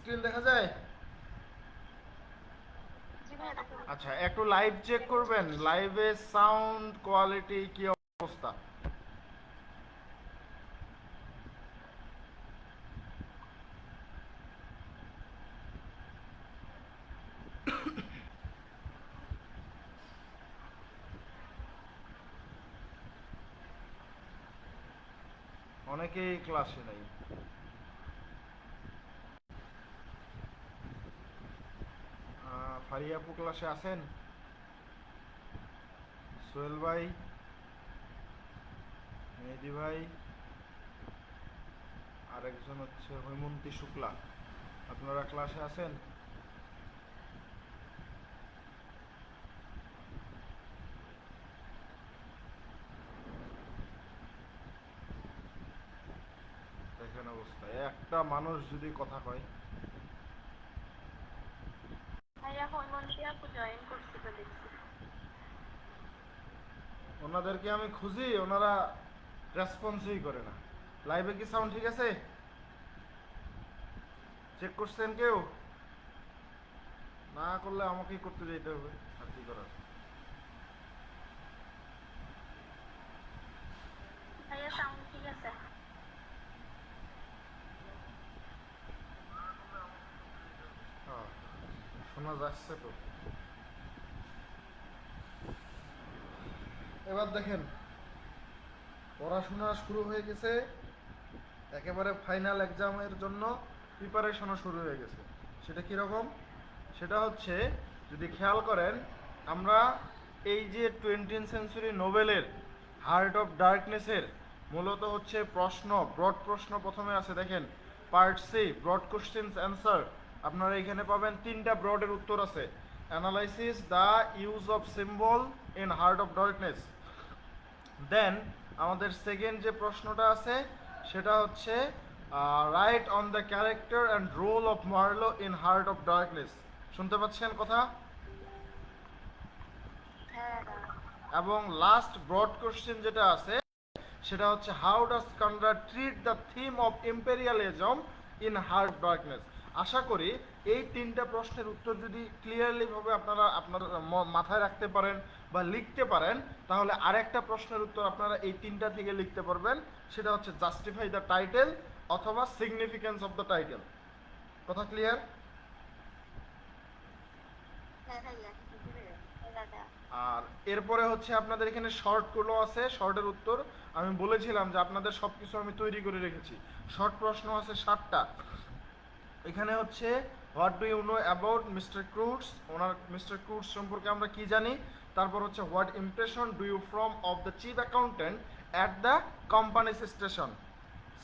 Screen দেখা যায়? আচ্ছা, একটু লাইভ চেক করবেন, লাইভে সাউন্ড কোয়ালিটি কি অবস্থা? অনেকেই ক্লাসে নাই। ফারিয়া আপু ক্লাসে আছেন? সোহেল ভাই, মেহেদি ভাই, আরেকজন হচ্ছে হৈমন্তী শুক্লা, আপনারা ক্লাসে আছেন? দেখেন অবস্থা, একটা মানুষ যদি কথা কয়। ওনাদেরকে আমি খুঁজি, ওনারা রেসপন্সই করে না। লাইভে কি সাউন্ড ঠিক আছে? চেক করছেন কেউ? না করলে আমাকেই করতে যেতে হবে, আর কি করার। হ্যাঁ, শোনা যাচ্ছে তো। এবার দেখেন, পড়াশোনা শুরু হয়ে গেছে, একেবারে ফাইনাল এক্সামের জন্য প্রিপারেশনও শুরু হয়ে গেছে। সেটা কীরকম? সেটা হচ্ছে, যদি খেয়াল করেন, আমরা এই যে 20th সেঞ্চুরি নোবেলের হার্ট অফ ডার্কনেসের মূলত হচ্ছে প্রশ্ন, ব্রড প্রশ্ন প্রথমে আছে দেখেন, part C broad questions answer. আপনারা এখানে পাবেন 3টা ব্রডের উত্তর আছে। Analysis the use of symbol in heart of darkness. Then আমাদের সেকেন্ড যে প্রশ্নটা আছে সেটা হচ্ছে write on the character and role of Marlow in heart of darkness. শুনতে পাচ্ছেন কথা? এবং লাস্ট ব্রড কোশ্চেন যেটা আছে সেটা হচ্ছে how does Conrad treat the theme of imperialism in heart darkness. আশা করি এই 3টা প্রশ্নের উত্তর যদি ক্লিয়ারলি ভাবে আপনারা আপনার মাথায় রাখতে পারেন বা লিখতে পারেন, তাহলে আরেকটা প্রশ্নের উত্তর আপনারা এই 3টা থেকে লিখতে পারবেন। সেটা হচ্ছে জাস্টিফাই দ্য টাইটেল অথবা সিগনিফিকেন্স অফ দ্য টাইটেল। কথা ক্লিয়ার? আর এরপরে হচ্ছে আপনাদের এখানে শর্টগুলো আছে, শর্টের উত্তর আমি বলেছিলাম যে আপনাদের সব কিছু আমি তৈরি করে রেখেছি। শর্ট প্রশ্ন আছে 7টা। এখানে হচ্ছে what do you know about mister Kurtz, ওনার মিস্টার ক্রুডস সম্পর্কে আমরা কি জানি। তারপর হচ্ছে what impression do you form of the chief accountant at the company's station,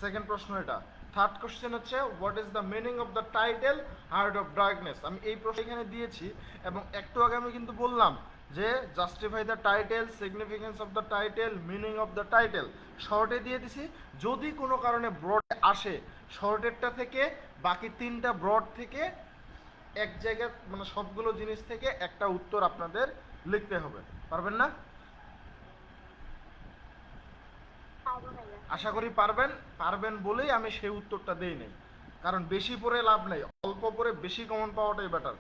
second প্রশ্ন এটা। থার্ড কোশ্চেন হচ্ছে what is the meaning of the title heart of darkness. আমি এই প্রশ্ন এখানে দিয়েছি এবং একটু আগে আমি কিন্তু বললাম যে justify the title, significance of the title, meaning of the title শর্টে দিয়ে দিছি। যদি কোনো কারণে ব্রড আসে, শর্টেরটা থেকে বাকি 3টা ব্রড থেকে এক জায়গায় মানে সবগুলো জিনিস থেকে একটা উত্তর আপনাদের লিখতে হবে। পারবেন না? আশা করি পারবেন। পারবেন বলেই আমি সেই উত্তরটা দেই নাই, কারণ বেশি পড়ে লাভ নাই, অল্প পড়ে বেশি কমন পাওয়াটাই better.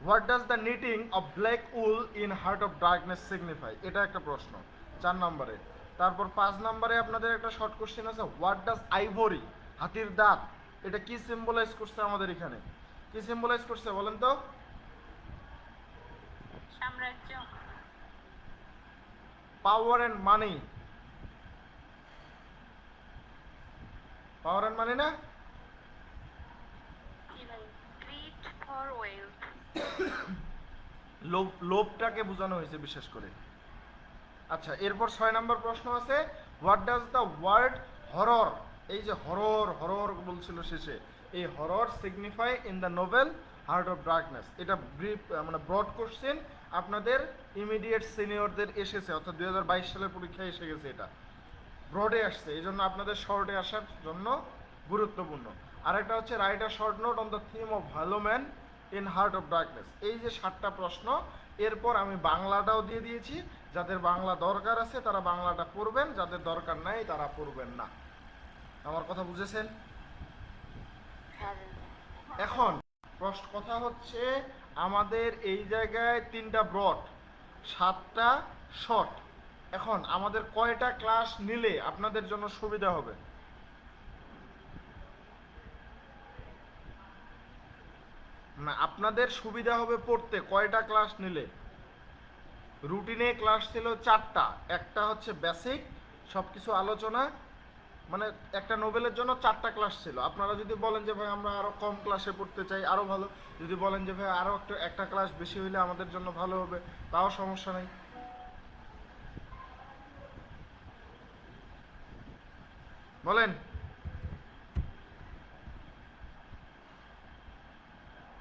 What does the knitting of black wool in heart of darkness signify, এটা একটা প্রশ্ন 4 নম্বরে। তারপর 5 নম্বরে আপনাদের একটা শর্ট কোশ্চেন আছে, হোয়াট ডাজ আইভরি, হাতির দাঁত, এটা কি সিম্বলাইজ করছে আমাদের এখানে? কি সিম্বলাইজ করছে বলেন তো? Power and money. Power and money না? লোভ, লোভটাকে বোঝানো হয়েছে বিশেষ করে। আচ্ছা, এরপর 6 নম্বর প্রশ্ন আছে, what does the word horror, এই যে হরর হরর বলছিল শেষে, এই horror signify in the novel Heart of Darkness. এটা ব্রিফ মানে ব্রড কোশ্চেন আপনাদের ইমিডিয়েট সিনিয়রদের এসেছে, অর্থাৎ 2022 সালের পরীক্ষায় এসে গেছে। এটা ব্রডে আসছে, এই জন্য আপনাদের শর্টে আসার জন্য গুরুত্বপূর্ণ। আরেকটা হচ্ছে write a short note on the theme of hollow man in heart of darkness. এই যে 7টা প্রশ্ন, এরপর আমি বাংলাটাও দিয়ে দিয়েছি। যাদের বাংলা দরকার আছে তারা বাংলাটা পড়বেন, যাদের দরকার নাই তারা পড়বেন না। আমার কথা বুঝেছেন? এখন প্রশ্ন কথা হচ্ছে আমাদের এই জায়গায় 3টা ব্রড, 7টা শর্ট। এখন আমাদের কয়টা ক্লাস নিলে আপনাদের জন্য সুবিধা হবে? না, আপনাদের সুবিধা হবে পড়তে কয়টা ক্লাস নিলে? রুটিনে ক্লাস ছিল 4টা, একটা হচ্ছে বেসিক সব কিছু আলোচনা, মানে একটা নোবেলের জন্য 4টা ক্লাস ছিল। আপনারা যদি বলেন যে ভাই আমরা আরো কম ক্লাসে পড়তে চাই আরো ভালো, যদি বলেন যে ভাই আরো একটা ক্লাস বেশি হইলে আমাদের জন্য ভালো হবে, তাও সমস্যা নেই। বলেন,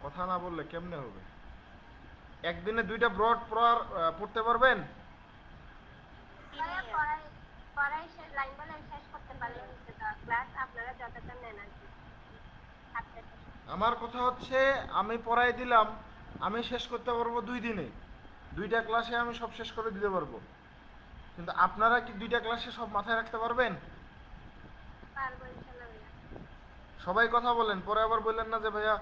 কথা না বললে কেমনে হবে? একদিনে 2টা ব্রড পড়তে পারবেন? আমার কথা হচ্ছে আমি পড়াই দিলাম, আমি শেষ করতে পারবো 2 দিনে, 2টা ক্লাসে আমি সব শেষ করে দিতে পারবো। কিন্তু আপনারা কি 2টা ক্লাসে সব মাথায় রাখতে পারবেন? সবাই কথা বলেন, পরে আবার বললেন না যে ভাইয়া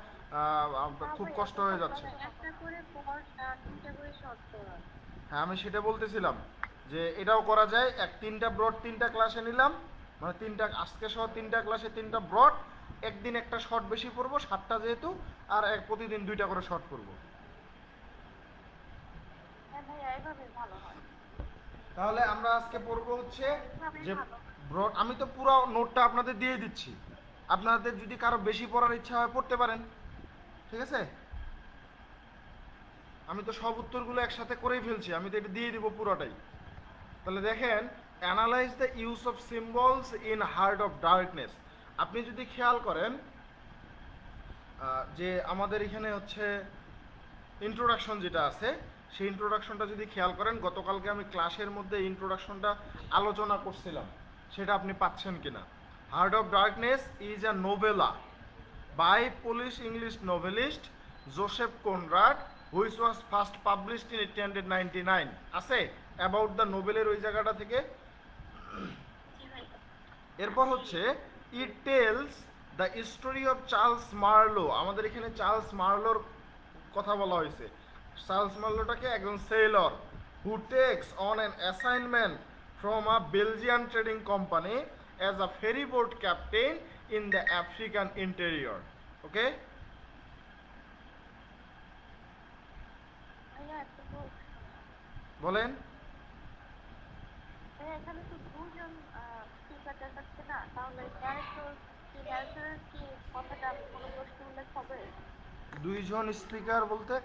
খুব কষ্ট হয়ে যাচ্ছে। হ্যাঁ, আমি সেটা বলতেছিলাম যে এটাও করা যায়, 3টা ব্রড 3টা ক্লাসে নিলাম, মানে 3টা আজকে সহ 3টা ক্লাসে 3টা ব্রড, একদিন একটা শর্ট বেশি পড়বো 7টা যেহেতু, আর প্রতিদিন 2টা করে শর্ট পড়বো। তাহলে আমরা আজকে পড়বো হচ্ছে যে ব্রড, আমি তো পুরো নোটটা আপনাদের দিয়ে দিচ্ছি, আপনাদের যদি কারো বেশি পড়ার ইচ্ছা হয় পড়তে পারেন, ঠিক আছে? আমি তো সব উত্তরগুলো একসাথে করেই ফেলছি, আমি তো এটা দিয়ে দিব পুরোটাই। তাহলে দেখেন, analyse the use of symbols in heart of darkness. আপনি যদি খেয়াল করেন যে আমাদের এখানে হচ্ছে ইন্ট্রোডাকশন যেটা আছে, সেই ইন্ট্রোডাকশনটা যদি খেয়াল করেন, গতকালকে আমি ক্লাসের মধ্যে ইন্ট্রোডাকশনটা আলোচনা করছিলাম, সেটা আপনি পাচ্ছেন কিনা? Heart of darkness is a novella by Polish English novelist Joseph Conrad which was first published in 1899। আছে অ্যাবাউট দ্য নোবেলের ওই জায়গাটা থেকে। এরপর হচ্ছে it tells the story of Charles Marlowe. আমাদের এখানে চার্লস মার্লোর কথা বলা হয়েছে। চার্লস মার্লোটাকে একজন sailor who takes on an assignment from a Belgian trading company as a ferry boat captain in the African interior. Okay, বলেন। দুইজন স্পিকার বলতে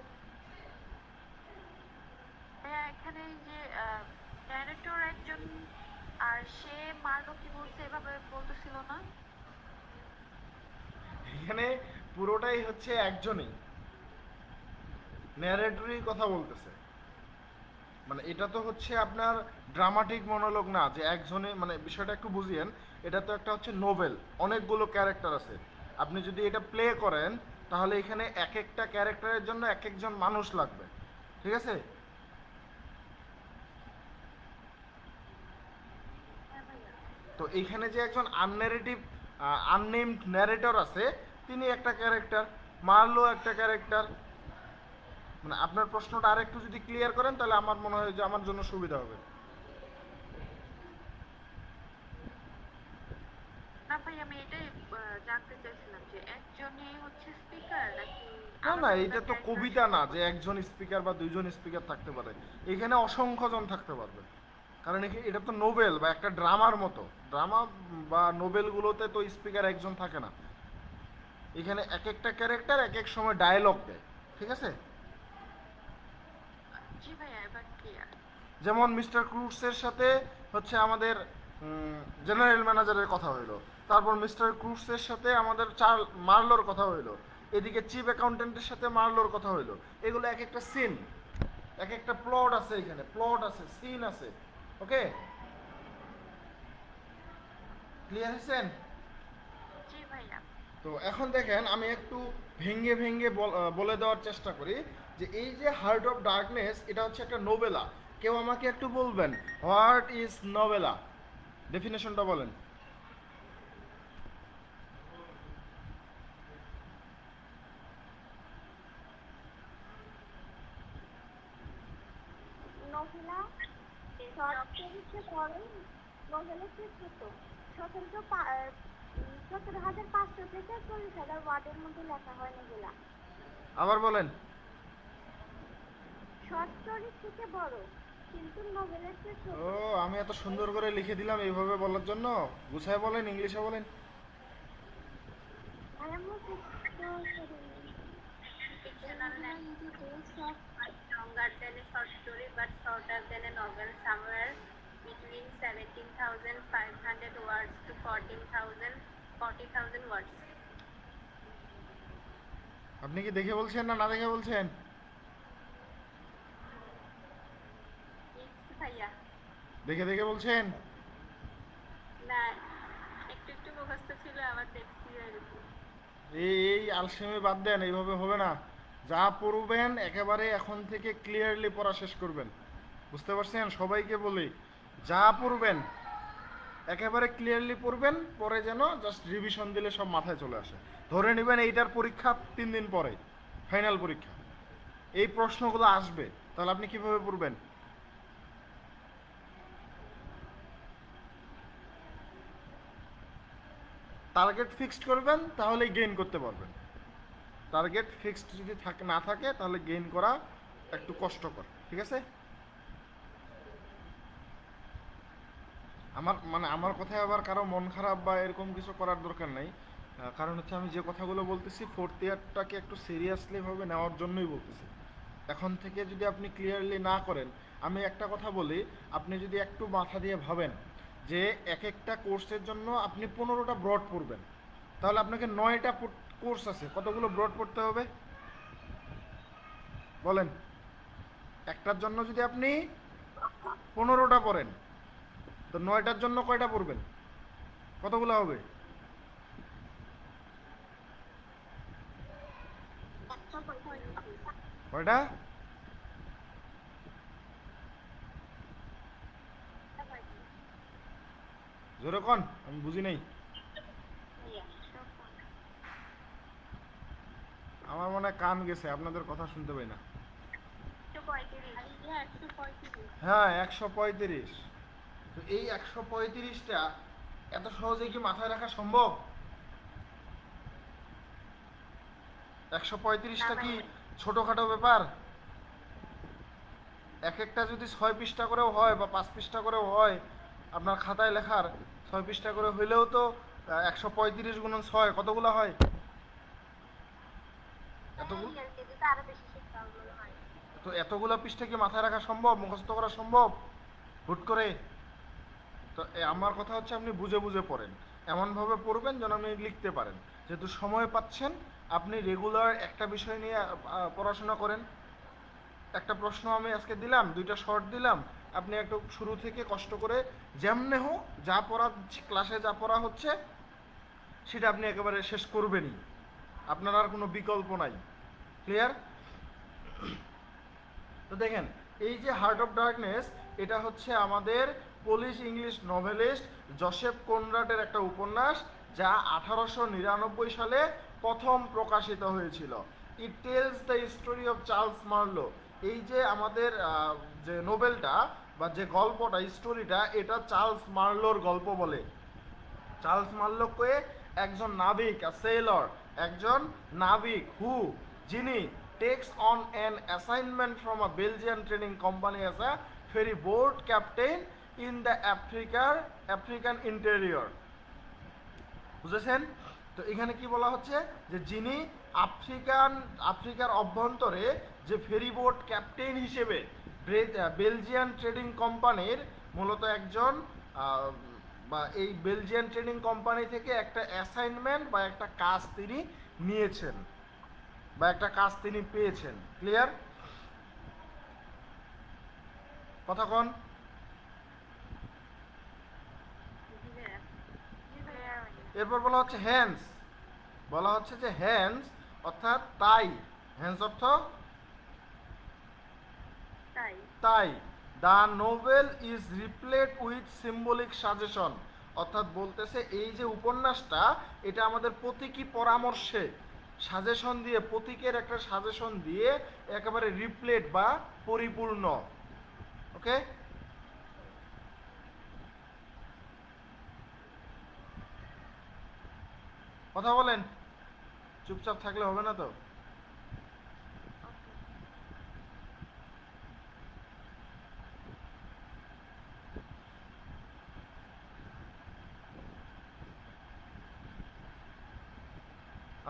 এখানে পুরোটাই হচ্ছে একজনই ন্যারেটরই কথা বলতেছে, মানে এটা তো হচ্ছে আপনার ড্রামাটিক মনোলগ না যে একজনে, মানে বিষয়টা একটু বুঝিয়েন। এটা তো একটা হচ্ছে নোবেল, অনেকগুলো ক্যারেক্টার আছে। আপনি যদি এটা প্লে করেন তাহলে এখানে এক একটা ক্যারেক্টারের জন্য এক একজন মানুষ লাগবে, ঠিক আছে? তো এইখানে যে একজন আননেমড ন্যারেটর আছে, তিনি একটা ক্যারেক্টার, মার্লো একটা ক্যারেক্টার। মানে আপনার প্রশ্নটা আরেকটু যদি ক্লিয়ার করেন তাহলে আমার মনে হয় যে আমার জন্য সুবিধা হবে। না না, এটা তো কবিতা না যে একজন স্পিকার বা দুইজন স্পিকার থাকতে পারে, এখানে অসংখ্য জন থাকতে পারবে। কারণ এটা তো নোবেল বা একটা ড্রামার মতো, ড্রামা বা নোবেলগুলোতে তো স্পিকার একজন থাকে না, এখানে এক একটা ক্যারেক্টার এক এক সময় ডায়লগ দেয়, ঠিক আছে? যেমন মিস্টার ক্রুটসের সাথে হচ্ছে আমাদের জেনারেল ম্যানেজারের কথা হইলো, তারপর মিস্টার ক্রুটসের সাথে আমাদের মার্লোর কথা হইলো, এদিকে চিফ অ্যাকাউন্টেন্টের সাথে মার্লোর কথা হইলো। এগুলো এক একটা সিন, এক একটা প্লট আছে, এখানে প্লট আছে, সিন আছে। ওকে, ক্লিয়ার হয়েছেন? তো এখন দেখেন আমি একটু ভেঙ্গে ভেঙ্গে বলে দেওয়ার চেষ্টা করি যে এই যে হার্ট অফ ডার্কনেস এটা হচ্ছে একটা নোবেলা। কেউ আমাকে একটু বলবেন হোয়াট ইজ নোবেলা, ডেফিনেশনটা বলেন। মহিলা শর্ট স্টোরিজে বড়, নোভেলের চেয়ে ছোট। 17,500 থেকে 40,000 ওয়ার্ডের মধ্যে লেখা হয় নোভেলা। আবার বলেন। শর্ট স্টোরিজ থেকে বড়, কিন্তু নোভেলের চেয়ে ছোট। ও, আমি এত সুন্দর করে লিখে দিলাম এইভাবে বলার জন্য। গুছায় বলেন, ইংলিশে বলেন। I am a fictional narrative longer than a short story but shorter than a novel, somewhere between 17,500 words to 40,000 words. আপনি কি দেখে বলছেন না না দেখে বলছেন? ভাইয়া দেখে দেখে বলছেন? না, একটু একটু মুখস্থ ছিল, আবার দেখছি আর কি। এই আলসেমি বাদ দেন, এইভাবে হবে না। যা পড়বেন একেবারে এখন থেকে ক্লিয়ারলি পড়া শেষ করবেন। বুঝতে পারছেন? সবাইকে বলি, যা পড়বেন একেবারে ক্লিয়ারলি পড়বেন, পরে যেন জাস্ট রিভিশন দিলে সব মাথায় চলে আসে। ধরে নেবেন এইটার পরীক্ষা 3 দিন পরে, ফাইনাল পরীক্ষা, এই প্রশ্নগুলো আসবে, তাহলে আপনি কিভাবে পড়বেন? টার্গেট ফিক্সড করবেন, তাহলেই গেইন করতে পারবেন। টার্গেট ফিক্সড যদি না থাকে, তাহলে গেইন করা একটু কষ্টকর। ঠিক আছে? আমার কথায় আবার কারো মন খারাপ বা এরকম কিছু করার দরকার নাই। কারণ হচ্ছে আমি যে কথাগুলো বলতেছি 4th ইয়ারটাকে একটু সিরিয়াসলি ভাবে নেওয়ার জন্যই বলতেছি। এখন থেকে যদি আপনি ক্লিয়ারলি না করেন, আমি একটা কথা বলি, আপনি যদি একটু মাথা দিয়ে ভাবেন যে এক একটা কোর্সের জন্য আপনি 15টা ব্রড পড়বেন, তাহলে আপনাকে 9টা কোর্স আছে, কতগুলো ব্রড পড়তে হবে বলেন? একটার জন্য যদি আপনি 15টা পড়েন, তো 9টার জন্য কয়টা পড়বেন? কতগুলো হবে? কয়টা? জোরে কোন, আমি বুঝি নাই। আমার মনে হয় কান গেছে, আপনাদের কথা শুনতে পাই না। হ্যাঁ, 135। তো এই 135টা এত সহজে কি মাথায় রাখা সম্ভব? 135টা কি ছোটখাটো ব্যাপার? এক একটা যদি 6 পৃষ্ঠা করেও হয় বা 5 পৃষ্ঠা করেও হয়, আপনার খাতায় লেখার 6 পৃষ্ঠা করে হইলেও তো 135 গুণন 6 কতগুলো হয়? তো এতগুলো পৃষ্ঠা কি মাথায় রাখা সম্ভব, মুখস্থ করা সম্ভব হুট করে? তো আমার কথা হচ্ছে আপনি বুঝে বুঝে পড়েন, এমনভাবে পড়বেন যেন আপনি লিখতে পারেন। যেহেতু সময় পাচ্ছেন, আপনি রেগুলার একটা বিষয় নিয়ে পড়াশোনা করেন। একটা প্রশ্ন আমি আজকে দিলাম, 2টা শর্ট দিলাম, আপনি একটু শুরু থেকে কষ্ট করে যেমনে হোক যা পড়া ক্লাসে যা পড়া হচ্ছে সেটা আপনি একেবারে শেষ করবেনই, আপনার আর কোনো বিকল্প নাই। ক্লিয়ার? তো দেখেন, এই যে হার্ট অফ ডার্কনেস, এটা হচ্ছে আমাদের পোলিশ ইংলিশ নভেলিস্ট জোসেফ কনরাডের একটা উপন্যাস, যা 1899 সালে প্রথম প্রকাশিত হয়েছিল। It tells the story of Charles Marlowe. এই যে আমাদের যে নোবেলটা বা যে গল্পটা, স্টোরিটা, এটা চার্লস মার্লোর গল্প বলে। চার্লস মার্লোকে একজন নাবিক, সেলর, একজন নাবিক যিনি takes on an assignment from a Belgian trading company as a ferry boat captain in the African interior. বুঝেছেন? তো এখানে কি বলা হচ্ছে, যে যিনি আফ্রিকার অভ্যন্তরে যে ফেরি বোট ক্যাপ্টেন হিসেবে বেলজিয়ান ট্রেডিং কোম্পানির মূলত একজন, বা এই বেলজিয়ান ট্রেডিং কোম্পানি থেকে একটা অ্যাসাইনমেন্ট বা একটা কাজ তিনি নিয়েছেন বা একটা কাজ তিনি পেয়েছেন। ক্লিয়ার? কথা কন। এরপর বলা হচ্ছে হ্যান্স। বলা হচ্ছে যে হ্যান্স অর্থাৎ তাই। হ্যান্স অর্থ তাই। The novel is রিপ্লেট with symbolic suggestion. অর্থাৎ বলতেছে এই যে উপন্যাসটা, এটা আমাদের প্রতীকী পরামর্শে সাজেশন দিয়ে, প্রতীকের একটা সাজেশন দিয়ে একেবারে রিপ্লেট বা পরিপূর্ণ। ওকে, কথা বলেন, চুপচাপ থাকলে হবে না তো।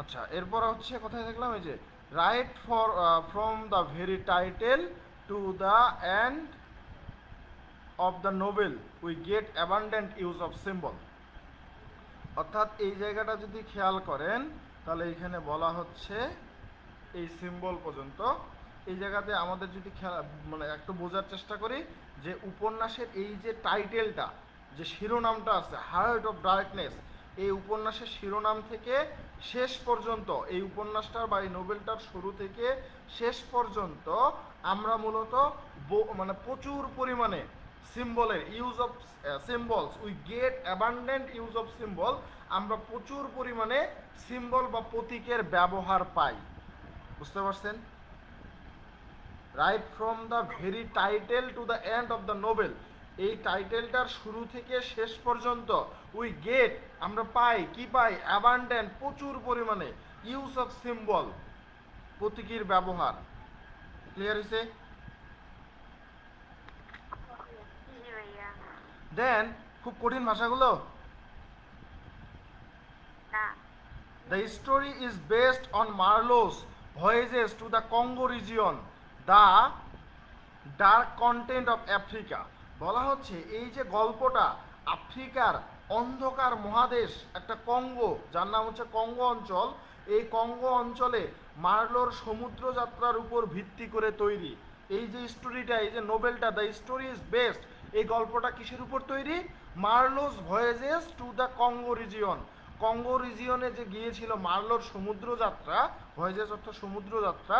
আচ্ছা, এরপর হচ্ছে কোথায় দেখলাম, এই যে right for from the very title to the end of the Nobel we get abundant use of symbol. অর্থাৎ এই জায়গাটা যদি খেয়াল করেন তাহলে এইখানে বলা হচ্ছে এই সিম্বল পর্যন্ত। এই জায়গাতে আমাদের যদি মানে একটু বোঝার চেষ্টা করি যে উপন্যাসের এই যে টাইটেলটা, যে শিরোনামটা আছে হার্ট অফ ডার্কনেস, এই উপন্যাসের শিরোনাম থেকে শেষ পর্যন্ত, এই উপন্যাসটার বা এই নোবেলটার শুরু থেকে শেষ পর্যন্ত আমরা মূলত মানে প্রচুর পরিমাণে সিম্বলের use of symbols, we get abundant use of symbol, আমরা প্রচুর পরিমাণে সিম্বল বা প্রতীকের ব্যবহার পাই। বুঝতে পারছেন? Right from the very title to the end of the Nobel, এই টাইটেলটার শুরু থেকে শেষ পর্যন্ত উই গেট, আমরা পাই, কি পাই? অ্যাবান্ডেন্ট, প্রচুর পরিমাণে ইউজ অফ সিম্বল, প্রতীকীর ব্যবহার। ক্লিয়ার হয়েছে? জি ভাইয়া। দেন খুব কঠিন ভাষাগুলো। না। The story is based on Marlowe's voyages to the Congo region, the dark content of Africa. বলা হচ্ছে এই যে গল্পটা আফ্রিকার অন্ধকার মহাদেশ একটা কঙ্গো, যার নাম হচ্ছে কঙ্গো অঞ্চল, এই কঙ্গো অঞ্চলে মার্লোর সমুদ্র যাত্রার উপর ভিত্তি করে তৈরি। এই যে স্টোরিটা, এই যে নোবেলটা, দ্য স্টোরি ইজ বেস্ট, এই গল্পটা কিসের উপর তৈরি? Marlow's voyages to the Congo region, Congo রিজিয়নে যে গিয়েছিল মার্লোর সমুদ্র যাত্রা, ভয়েজেস অর্থ সমুদ্র যাত্রা,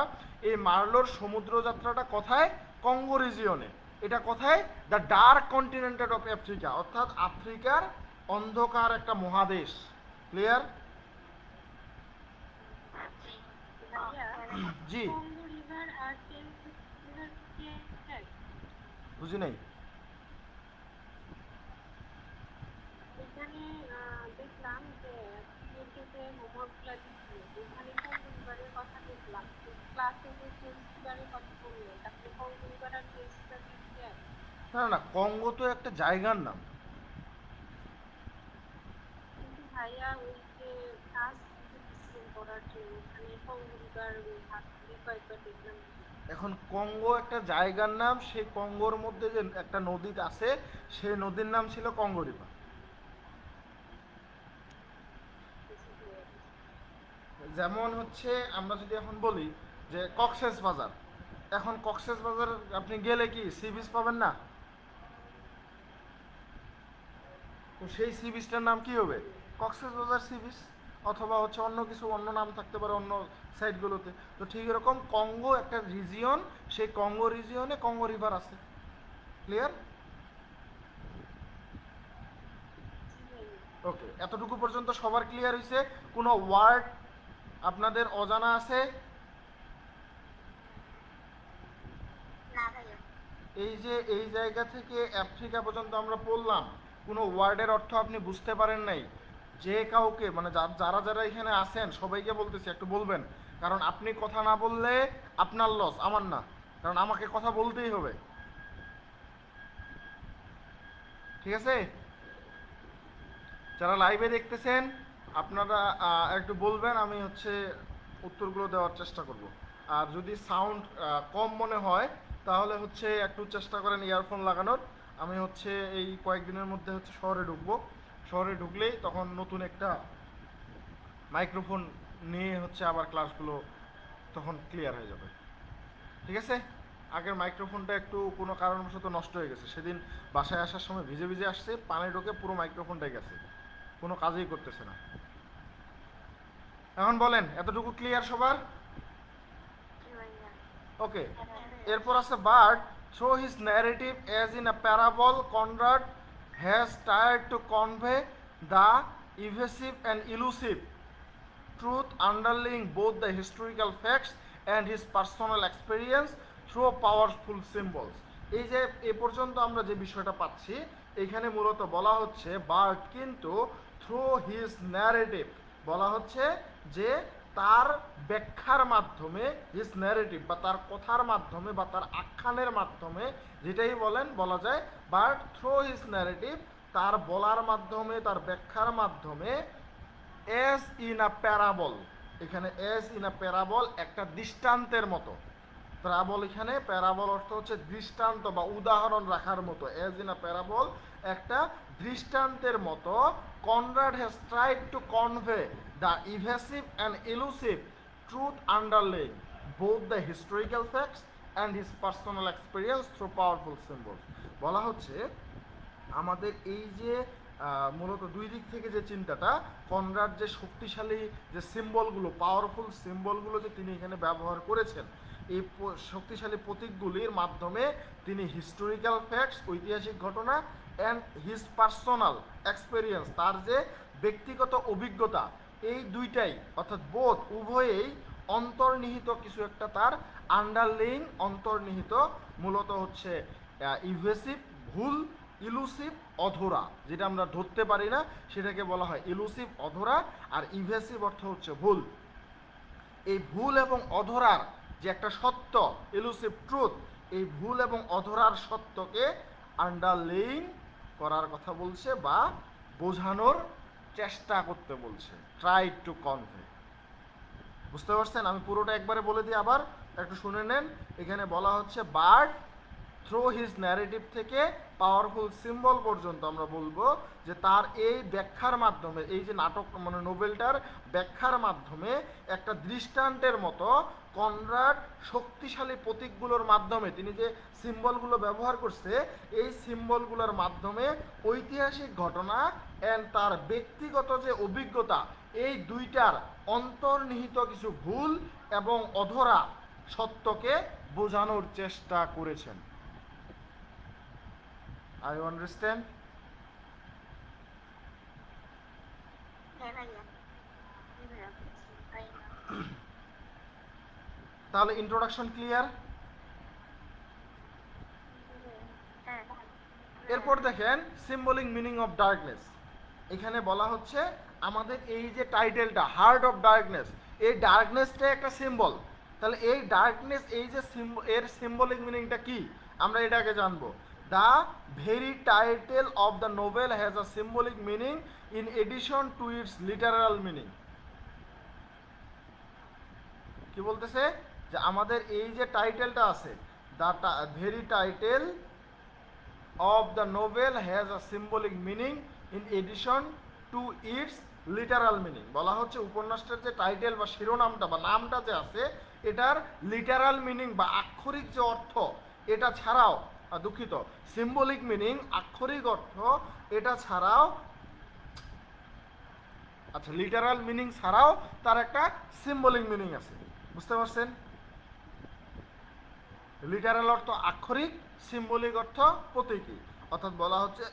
এই মার্লোর সমুদ্র যাত্রাটা কোথায়? কঙ্গো রিজিয়নে। এটা কোথায়? The dark continent of Africa, অর্থাৎ আফ্রিকার অন্ধকার একটা মহাদেশ। ক্লিয়ার? ভাইয়া, জি, কঙ্গো রিভার আর টেমস রিভার কি এক? বুঝি নাই। এখানে দেখলাম যে ইউটিউবে হোমওয়ার্কগুলো দিচ্ছিল, এখানে কঙ্গো রিভারের কথা দেখলাম, ক্লাসে যে টেমস রিভারের কথা বললো, তারপরে কঙ্গো রিভার আর টেমস রিভার কি এক? না না, কঙ্গো তো একটা জায়গার নাম। কিন্তু ভাইয়া ওই যে কাজ করার জন্য ওখানে কঙ্গো রিভার কয়েকবার দেখলাম। এখন কঙ্গো একটা জায়গার নাম, সেই কঙ্গোর মধ্যে যে একটা নদী আছে, সেই নদীর নাম ছিল কঙ্গো রিভার। যেমন হচ্ছে আমরা যদি এখন বলি যে কক্সেস বাজার, এখন কক্সেস বাজার আপনি গেলে কি সি বিচ পাবেন না? তো সেই সি বিচটার নাম কি হবে? কক্সেস বাজার সি বিচ, অথবা হচ্ছে অন্য কিছু, অন্য নাম থাকতে পারে অন্য সাইডগুলোতে। তো ঠিক এরকম কঙ্গো একটা রিজিয়ন, সেই কঙ্গো রিজিয়নে কঙ্গো রিভার আছে। ক্লিয়ার? ওকে, এতটুকু পর্যন্ত সবার ক্লিয়ার হয়েছে? কোনো ওয়ার্ড আপনাদের অজানা আছে? না ভাইয়া। এই যে এই জায়গা থেকে আফ্রিকা পর্যন্ত আমরা পড়লাম, কোনো ওয়ার্ডের অর্থ আপনি বুঝতে পারেন নাই? যে কাউকে মানে যারা যারা এখানে আছেন সবাইকে বলতেছি একটু বলবেন, কারণ আপনি কথা না বললে আপনার লস, আমার না, কারণ আমাকে কথা বলতেই হবে। ঠিক আছে? যারা লাইভে দেখতেছেন আপনারা একটু বলবেন, আমি হচ্ছে উত্তরগুলো দেওয়ার চেষ্টা করব। আর যদি সাউন্ড কম মনে হয় তাহলে হচ্ছে একটু চেষ্টা করেন ইয়ারফোন লাগানোর। আমি হচ্ছে এই কয়েকদিনের মধ্যে হচ্ছে শহরে ঢুকবো, শহরে ঢুকলেই তখন নতুন একটা মাইক্রোফোন নিয়ে হচ্ছে আবার ক্লাসগুলো তখন ক্লিয়ার হয়ে যাবে। ঠিক আছে? আগের মাইক্রোফোনটা একটু কোনো কারণবশত নষ্ট হয়ে গেছে, সেদিন বাসায় আসার সময় ভিজে ভিজে আসছে, পানি ঢোকে পুরো মাইক্রোফোনটাই গেছে, কোনো কাজই করতেছে না। এখন বলেন, এতটুকু ক্লিয়ার সবার? ওকে, এরপর আছে but through his narrative as in a parable Conrad has tried to convey the evasive and elusive truth underlying both the historical facts and his personal experience through powerful symbols. এই যে এ পর্যন্ত আমরা যে বিষয়টা পাচ্ছি, এখানে মূলত বলা হচ্ছে বার্ট কিন্তু থ্রু হিজ ন্যারেটিভ, বলা হচ্ছে যে তার ব্যাখ্যার মাধ্যমে, হিজ ন্যারেটিভ বা তার কথার মাধ্যমে বা তার আখ্যানের মাধ্যমে, যেটাই বলেন বলা যায়, বাট থ্রু হিজ ন্যারেটিভ, তার বলার মাধ্যমে, তার ব্যাখ্যার মাধ্যমে, এস ইন আ প্যারাবল, এখানে এস ইন আ প্যারাবল একটা দৃষ্টান্তের মতো, প্যারাবল এখানে প্যারাবল অর্থ হচ্ছে দৃষ্টান্ত বা উদাহরণ রাখার মতো, এজ ইন আ প্যারাবল একটা দৃষ্টান্তের মতো, Conrad has tried to convey the evasive and elusive truth underlying both the historical facts and his personal experience through powerful symbols. বলা হচ্ছে আমাদের এই যে মূলত দুই দিক থেকে যে চিন্তাটা, কনরাড যে শক্তিশালী যে সিম্বলগুলো, পাওয়ারফুল সিম্বলগুলো যে তিনি এখানে ব্যবহার করেছেন, এই শক্তিশালী প্রতীকগুলির মাধ্যমে তিনি হিস্টোরিক্যাল ফ্যাক্টস, ঐতিহাসিক ঘটনা, অ্যান্ড হিজ পার্সোনাল এক্সপেরিয়েন্স, তার যে ব্যক্তিগত অভিজ্ঞতা, এই দুইটাই অর্থাৎ বোধ উভয়েই অন্তর্নিহিত কিছু একটা তার আন্ডারলেইং অন্তর্নিহিত, মূলত হচ্ছে ইভেসিভ ভুল, ইলুসিভ অধরা, যেটা আমরা ধরতে পারি না সেটাকে বলা হয় ইলুসিভ অধরা, আর ইভেসিভ অর্থ হচ্ছে ভুল। এই ভুল এবং অধরার যে একটা সত্য, ইলুসিভ ট্রুথ, এই ভুল এবং অধরার সত্যকে আন্ডারলেইং করার কথা বলছে বা বোঝানোর চেষ্টা করতে বলছে, ট্রাই টু কনভে। বুঝতে পারছেন? আমি পুরোটা একবারে বলে দিই, আবার একটু শুনে নেন। এখানে বলা হচ্ছে বার্ড থ্রু হিজ ন্যারেটিভ থেকে পাওয়ারফুল সিম্বল পর্যন্ত আমরা বলবো যে তার এই ব্যাখ্যার মাধ্যমে, এই যে নাটক মানে নোবেলটার ব্যাখ্যার মাধ্যমে একটা দৃষ্টান্তের মতো কনরাড শক্তিশালী প্রতীকগুলোর মাধ্যমে, তিনি যে সিম্বলগুলো ব্যবহার করছে, এই সিম্বলগুলোর মাধ্যমে ঐতিহাসিক ঘটনা অ্যান্ড তার ব্যক্তিগত যে অভিজ্ঞতা, এই দুইটার অন্তর্নিহিত কিছু ভুল এবং অধরা সত্যকে বোঝানোর চেষ্টা করেছেন। I understand? হ্যাঁ ভাইয়া, ভাইয়া তাই না? তাহলে ইন্ট্রোডাকশন ক্লিয়ার? হ্যাঁ এরপর দেখেন সিম্বলিক মিনিং অফ ডার্কনেস। এখানে বলা হচ্ছে আমাদের এই যে টাইটেলটা হার্ট অফ ডার্কনেস, এই ডার্কনেসটা একটা সিম্বল। তাহলে এই ডার্কনেস, এই যে এর সিম্বলিক মিনিংটা কি, আমরা এটাকে জানবো। The very title of the novel has a symbolic meaning in addition to its literal meaning. কি বলতেছে যে আমাদের এই যে টাইটেলটা আছে, the very title of the novel has a symbolic meaning in addition to its literal meaning। বলা হচ্ছে উপন্যাসটার যে টাইটেল বা শিরোনামটা বা নামটা যে আছে, এটার লিটারাল মিনিং বা আক্ষরিক যে অর্থ, এটা ছাড়াও, দুঃখিত, সিম্বলিক মিনিং আক্ষরিক অর্থ, এটা ছাড়াও, আচ্ছা লিটারাল মিনিং ছাড়াও তার একটা সিম্বলিক মিনিং আছে। বুঝতে পারছেন? লিটারাল অর্থ আক্ষরিক, সিম্বলিক অর্থ প্রতীকী। অর্থাৎ বলা হচ্ছে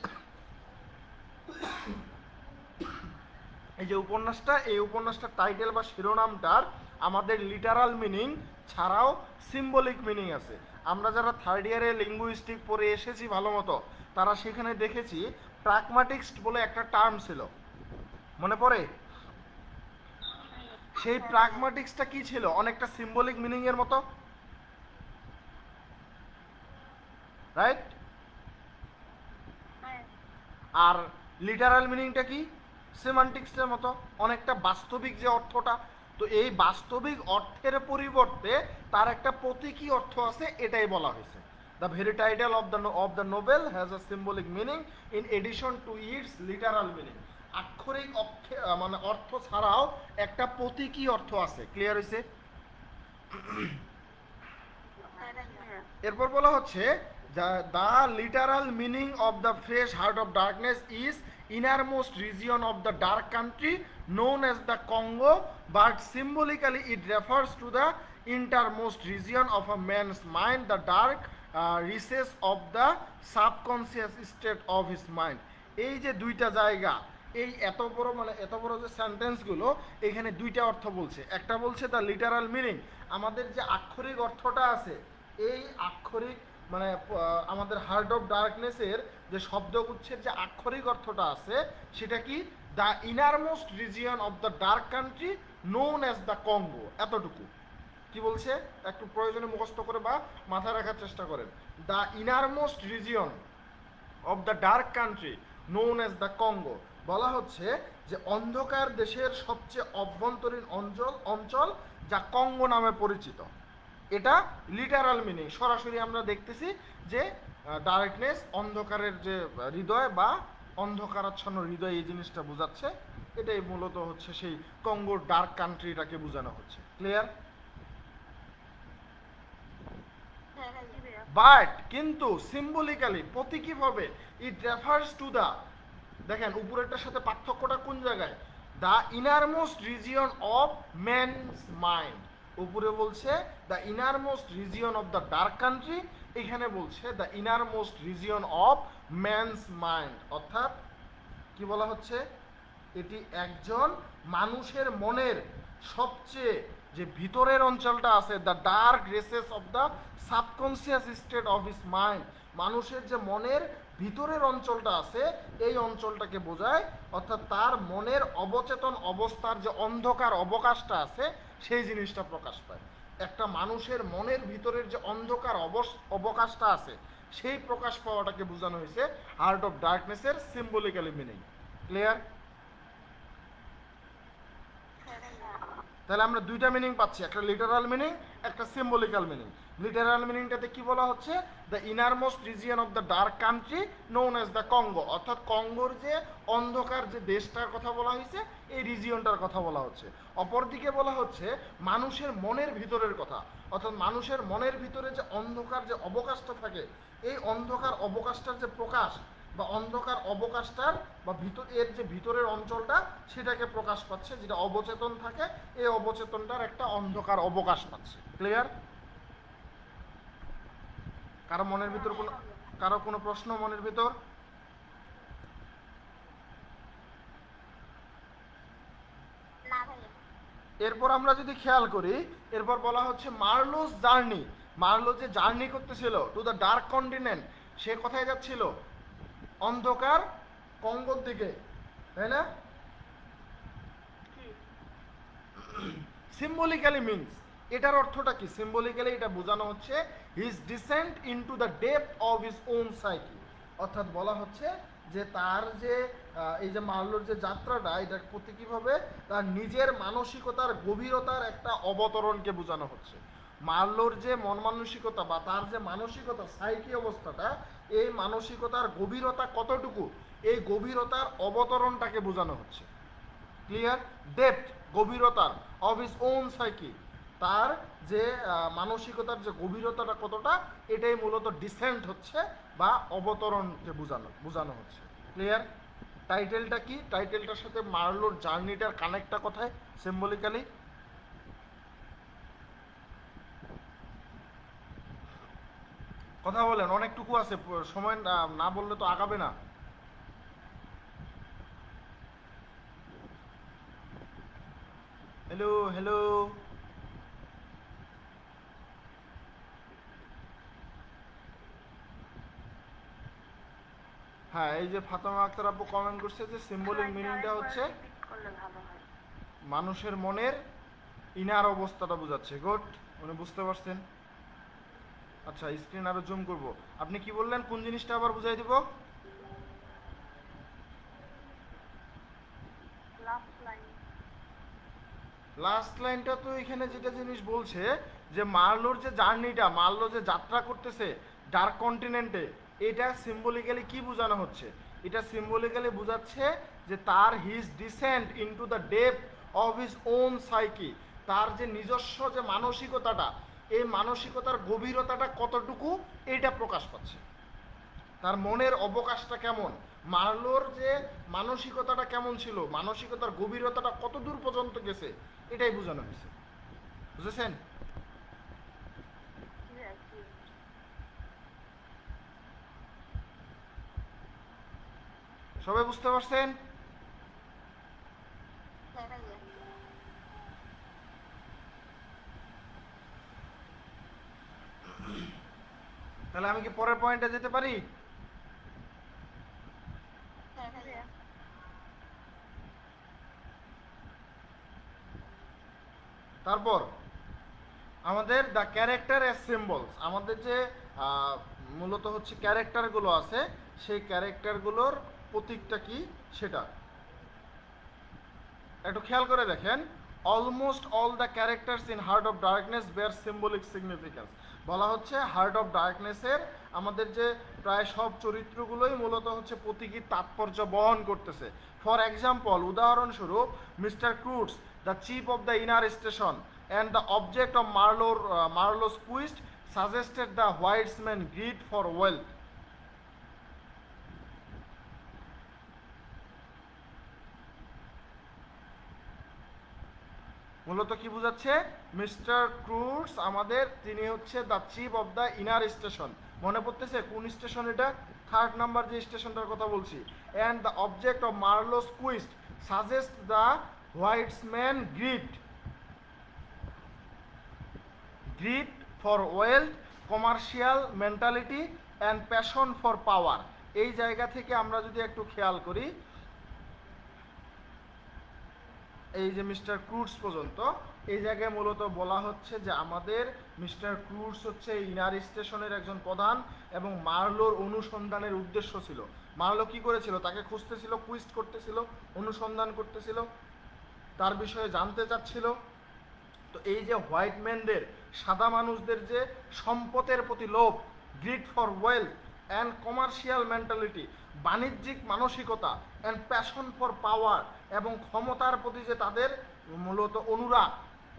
এই যে উপন্যাসটা, এই উপন্যাসটার টাইটেল বা শিরোনামটার আমাদের লিটারাল মিনিং ছাড়াও সিম্বলিক মিনিং আছে। আমরা যারা থার্ড ইয়ারে লিঙ্গুইস্টিক পড়ে এসেছি ভালো মতো, তারা সেখানে দেখেছি প্র্যাগম্যাটিক্স বলে একটা টার্ম ছিল, মনে পড়ে? সেই প্র্যাগম্যাটিক্সটা কি ছিল? অনেকটা সিম্বলিক মিনিং এর মতো, রাইট? আর লিটারাল মিনিংটা কি? সেমান্টিক্সের মতো, অনেকটা বাস্তবিক যে অর্থটা। তো এই বাস্তবিক অর্থের পরিবর্তে তার একটা প্রতীকী অর্থ আছে, এটাই বলা হয়েছে। The very title of the novel has a symbolic meaning in addition to its literal meaning. আক্ষরিক মানে অর্থ ছাড়াও একটা প্রতীকী অর্থ আছে। ক্লিয়ার হয়েছে? এরপর বলা হচ্ছে the literal meaning of the phrase heart of darkness is innermost region of the dark country known as the Congo, but symbolically it refers to the innermost region of a man's mind, the dark recess of the subconscious state of his mind। এই যে দুইটা জায়গা, এই এত বড় যে সেন্টেন্সগুলো, এখানে দুইটা অর্থ বলছে। একটা বলছে দ্য লিটারাল মিনিং, আমাদের যে আক্ষরিক অর্থটা আছে, এই আক্ষরিক মানে আমাদের হার্ট অফ ডার্কনেসের যে শব্দগুচ্ছের যে আক্ষরিক অর্থটা আছে সেটা কি, the innermost region of the dark country known as the Congo, এতটুকু। কি বলছে একটু প্রয়োজনে মুখস্থ করে বা মাথায় রাখার চেষ্টা করেন। The innermost region of the dark country known as the Congo, বলা হচ্ছে যে অন্ধকার দেশের সবচেয়ে অভ্যন্তরীণ অঞ্চল অঞ্চল যা কঙ্গো নামে পরিচিত। এটা লিটারাল মিনিং, সরাসরি আমরা দেখতেছি যে ডার্কনেস অন্ধকারের যে হৃদয় বা অন্ধকারাচ্ছন্ন হৃদয়, এই জিনিসটা বোঝাচ্ছে। এটাই মূলত হচ্ছে সেই কঙ্গোর ডার্ক কান্ট্রিটাকে বোঝানো হচ্ছে। ক্লিয়ার? বাট কিন্তু সিম্বলিক্যালি প্রতীকীভাবে ইট রেফার্স টু দ্য, দেখেন উপরেরটার সাথে পার্থক্যটা কোন জায়গায়, the innermost region of man's mind. উপরে বলছে the innermost region of the dark country, এখানে বলছে the innermost region of man's mind. অর্থাৎ কি বলা হচ্ছে, এটি একজন মানুষের মনের সবচেয়ে যে ভিতরের অঞ্চলটা আছে, the dark races of the subconscious state of his mind, মানুষের যে মনের ভিতরের অঞ্চলটা আছে এই অঞ্চলটাকে বোঝায়। অর্থাৎ তার মনের অবচেতন অবস্থার যে অন্ধকার অবকাশটা আছে সেই জিনিসটা প্রকাশ পায়। একটা মানুষের মনের ভিতরের যে অন্ধকার অবকাশটা আছে সেই প্রকাশ পাওয়াটাকে বোঝানো হয়েছে হার্ট অফ ডার্কনেসের সিম্বলিক্যালি মিনিং। ক্লিয়ার? তাহলে আমরা দুইটা মিনিং পাচ্ছি, একটা লিটারাল মিনিং, একটা সিম্বলিক্যাল মিনিং। লিটারাল মিনিংটাতে কি বলা হচ্ছে, the innermost region of the dark country known as the Congo, অর্থাৎ কঙ্গোর যে অন্ধকার যে দেশটার কথা বলা হয়েছে এই রিজিয়নটার কথা বলা হচ্ছে। অপরদিকে বলা হচ্ছে মানুষের মনের ভিতরের কথা, অর্থাৎ মানুষের মনের ভিতরে যে অন্ধকার যে অবকাশটা থাকে এই অন্ধকার অবকাশটার যে প্রকাশ বা অন্ধকার অবকাশটার বা এর যে ভিতরের অঞ্চলটা সেটাকে প্রকাশ পাচ্ছে, যেটা অবচেতন থাকে এই অবচেতনটার একটা অন্ধকার অবকাশ পাচ্ছে। ক্লিয়ার? কারো কোনো প্রশ্ন মনের ভিতর? এরপর আমরা যদি খেয়াল করি, এরপর বলা হচ্ছে মার্লোস জার্নি। মার্লো যে জার্নি করতেছিল টু দ্য ডার্ক কন্টিনেন্ট, সে কোথায় যাচ্ছিল, অন্ধকার কঙ্গোর দিকে, তাই না? সিম্বলিক্যালি মিনস, এটার অর্থটা কি? সিম্বলিক্যালি এটা বোঝানো হচ্ছে his descent into the depth of his own psyche, অর্থাৎ বলা হচ্ছে যে তার যে এই যে মার্লোর যে যাত্রাটা এটা প্রতীকীভাবে তার নিজের মানসিকতার গভীরতার একটা অবতরণকে বোঝানো হচ্ছে। মার্লোর যে মন মানসিকতা বা তার যে মানসিকতা সাইকি অবস্থাটা, এই মানসিকতার গভীরতা কতটুকু, এই গভীরতার অবতরণটাকে বোঝানো হচ্ছে। ক্লিয়ার? ডেপথ, গভীরতার অফ হিজ ওন সাইকি, তার যে মানসিকতার যে গভীরতাটা কতটা, এটাই মূলত ডিসেন্ট হচ্ছে বা অবতরণকে বোঝানো হচ্ছে। ক্লিয়ার? টাইটেলটা কি? টাইটেলটার সাথে মার্লোর জার্নিটার কানেক্টটা কোথায় সিম্বলিক্যালি? কথা বলেন, অনেকটুকু আছে সময়, না বললে তো আগাবে না। হ্যালো হ্যালো, হ্যাঁ এই যে ফাতেমা আক্তার আপু কমেন্ট করছে যে সিম্বলিক মিনিংটা হচ্ছে মানুষের মনের ইনার অবস্থাটা বোঝাচ্ছে। গুড, উনি বুঝতে পারছেন। আচ্ছা স্ক্রিন আরো জুম করব। আপনি কি বললেন, কোন জিনিসটা আবার বুঝাই দিব? লাস্ট লাইনটা তো এখানে যেটা জিনিস বলছে যে মার্লোর যে জার্নিটা, মার্লো যে যাত্রা করতেছে ডার্ক কন্টিনেন্টে, এটা সিম্বলিক্যালি কি বোঝানো হচ্ছে? এটা সিম্বলিক্যালি বোঝাচ্ছে যে তার his descent into the depth of his own psyche, তার যে নিজস্ব যে মানসিকতাটা, এই মানসিকতার গভীরতাটা কতটুকু এটা প্রকাশ পাচ্ছে। তার মনের অবকাশটা কেমন, মার্লোর যে মানসিকতাটা কেমন ছিল, মানসিকতার গভীরতাটা কত দূর পর্যন্ত গেছে, এটাই বোঝানো হয়েছে। বুঝেছেন? সবাই বুঝতে পারছেন? তাহলে আমি কি পরের পয়েন্টে যেতে পারি? হ্যাঁ ভাইয়া। তারপর আমাদের দ্য ক্যারেক্টার অ্যাজ সিম্বলস, আমাদের যে মূলত হচ্ছে ক্যারেক্টারগুলো আছে সেই ক্যারেক্টারগুলোর প্রতীকটা কি সেটা একটু খেয়াল করে দেখেন। Almost all the characters in heart of darkness bear symbolic significance. বলা হচ্ছে হার্ট অফ ডার্কনেসের আমাদের যে প্রায় সব চরিত্রগুলোই মূলত হচ্ছে প্রতীকী তাৎপর্য বহন করতেছে। ফর এক্সাম্পল, উদাহরণস্বরূপ mister Kurtz, the chief of the inner station and the object of Marlow's quest suggested the হোয়াইটসম্যান গ্রিড ফর ওয়েলথ। মূলত কি বোঝাচ্ছে? মিস্টার ক্রুটস আমাদের, তিনি হচ্ছে দ্য চিফ অফ দ্য ইনার স্টেশন। মনে পড়তেছে কোন স্টেশন এটা? 3rd নাম্বার যে স্টেশনটার কথা বলছি। And the object of Marlow's quest suggest the হোয়াইটসম্যান greed for wealth, commercial mentality and passion for power. এই জায়গা থেকে আমরা যদি একটু খেয়াল করি, এই যে মিস্টার ক্রুটস পর্যন্ত এই জায়গায় মূলত বলা হচ্ছে যে আমাদের মিস্টার ক্রুটস হচ্ছে ইনার স্টেশনের একজন প্রধান এবং মার্লোর অনুসন্ধানের উদ্দেশ্য ছিল। মার্লো কি করেছিল? তাকে খুঁজতেছিল, কুইস্ট করতেছিল, অনুসন্ধান করতেছিল, তার বিষয়ে জানতে চাচ্ছিল। তো এই যে হোয়াইট ম্যানদের, সাদা মানুষদের যে সম্পদের প্রতি লোভ, grid for wealth and commercial mentality, বাণিজ্যিক মানসিকতা, অ্যান্ড প্যাশন ফর পাওয়ার, এবং ক্ষমতার প্রতি যে তাদের মূলত অনুরাগ,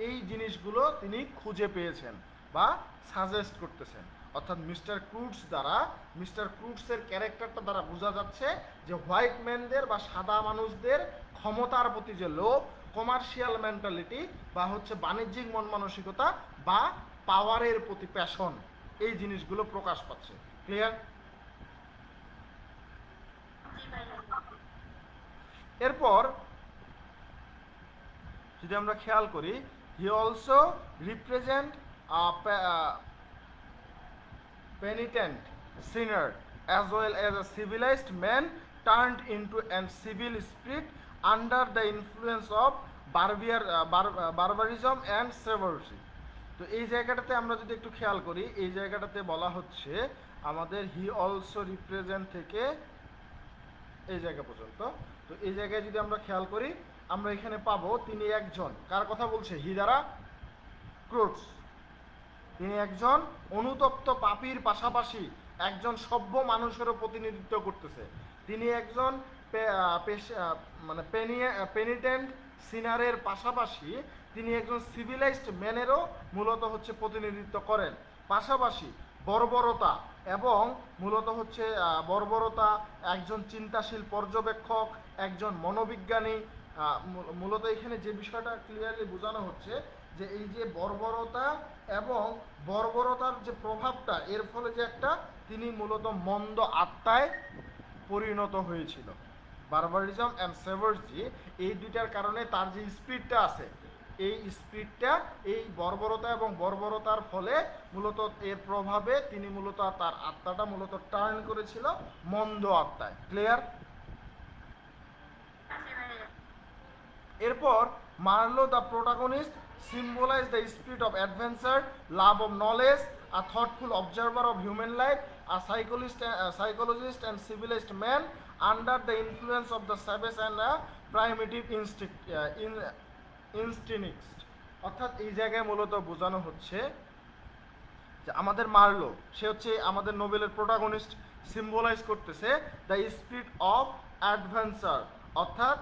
এই জিনিসগুলো তিনি খুঁজে পেয়েছেন বা সাজেস্ট করতেছেন। অর্থাৎ মিস্টার ক্রুটস দ্বারা, মিস্টার ক্রুটসের ক্যারেক্টারটা দ্বারা বোঝা যাচ্ছে যে হোয়াইট ম্যানদের বা সাদা মানুষদের ক্ষমতার প্রতি যে লোভ, কমার্শিয়াল মেন্টালিটি বা হচ্ছে বাণিজ্যিক মন মানসিকতা বা পাওয়ারের প্রতি প্যাশন, এই জিনিসগুলো প্রকাশ পাচ্ছে। ক্লিয়ার? এরপর যদি আমরা খেয়াল করি, he also represent penitent sinner as well as a civilized man turned into an civil spirit under the influence of barbarism and savagery. তো এই জায়গাটাতে আমরা যদি একটু খেয়াল করি, এই জায়গাটাতে বলা হচ্ছে আমাদের হি অলসো রিপ্রেজেন্ট থেকে এই জায়গা পর্যন্ত। তো এই জায়গায় যদি আমরা খেয়াল করি, আমরা এখানে পাবো তিনি একজন, কার কথা বলছে? হি দ্বারা ক্রুটস। তিনি একজন অনুতপ্ত পাপীর পাশাপাশি একজন সভ্য মানুষেরও প্রতিনিধিত্ব করতেছে। তিনি একজন পেনিটেন্ট সিনারের পাশাপাশি তিনি একজন সিভিলাইজড ম্যানেরও মূলত হচ্ছে প্রতিনিধিত্ব করেন। পাশাপাশি বর্বরতা এবং মূলত হচ্ছে বর্বরতা, একজন চিন্তাশীল পর্যবেক্ষক, একজন মনোবিজ্ঞানী। মূলত এখানে যে বিষয়টা ক্লিয়ারলি বোঝানো হচ্ছে যে এই যে বর্বরতা এবং বর্বরতার যে প্রভাবটা, এর ফলে যে একটা তিনি মূলত মন্দ আত্মায় পরিণত হয়েছিল। বারবারিজম অ্যান্ড সেভারজি, এই দুইটার কারণে তার যে স্পিরিটটা আছে, এই স্পিরিটটা এই বর্বরতা এবং বর্বরতার ফলে মূলত এর প্রভাবে তিনি মূলত তার আত্মাটা মূলত টার্ন করেছিল মন্দ আত্মায়। ক্লিয়ার? এরপর Marlowe the protagonist symbolize the spirit of adventure, love of knowledge, a thoughtful observer of human life, a psychologist and civilized man under the influence of the savage and a primitive instincts. অর্থাৎ এই জায়গায় মূলত বোঝানো হচ্ছে যে আমাদের Marlowe, সে হচ্ছে আমাদের নোবেলের প্রোটাগনিস্ট, সিম্বলাইজ করতেছে দ্য স্পিরিট অফ অ্যাডভেঞ্চার, অর্থাৎ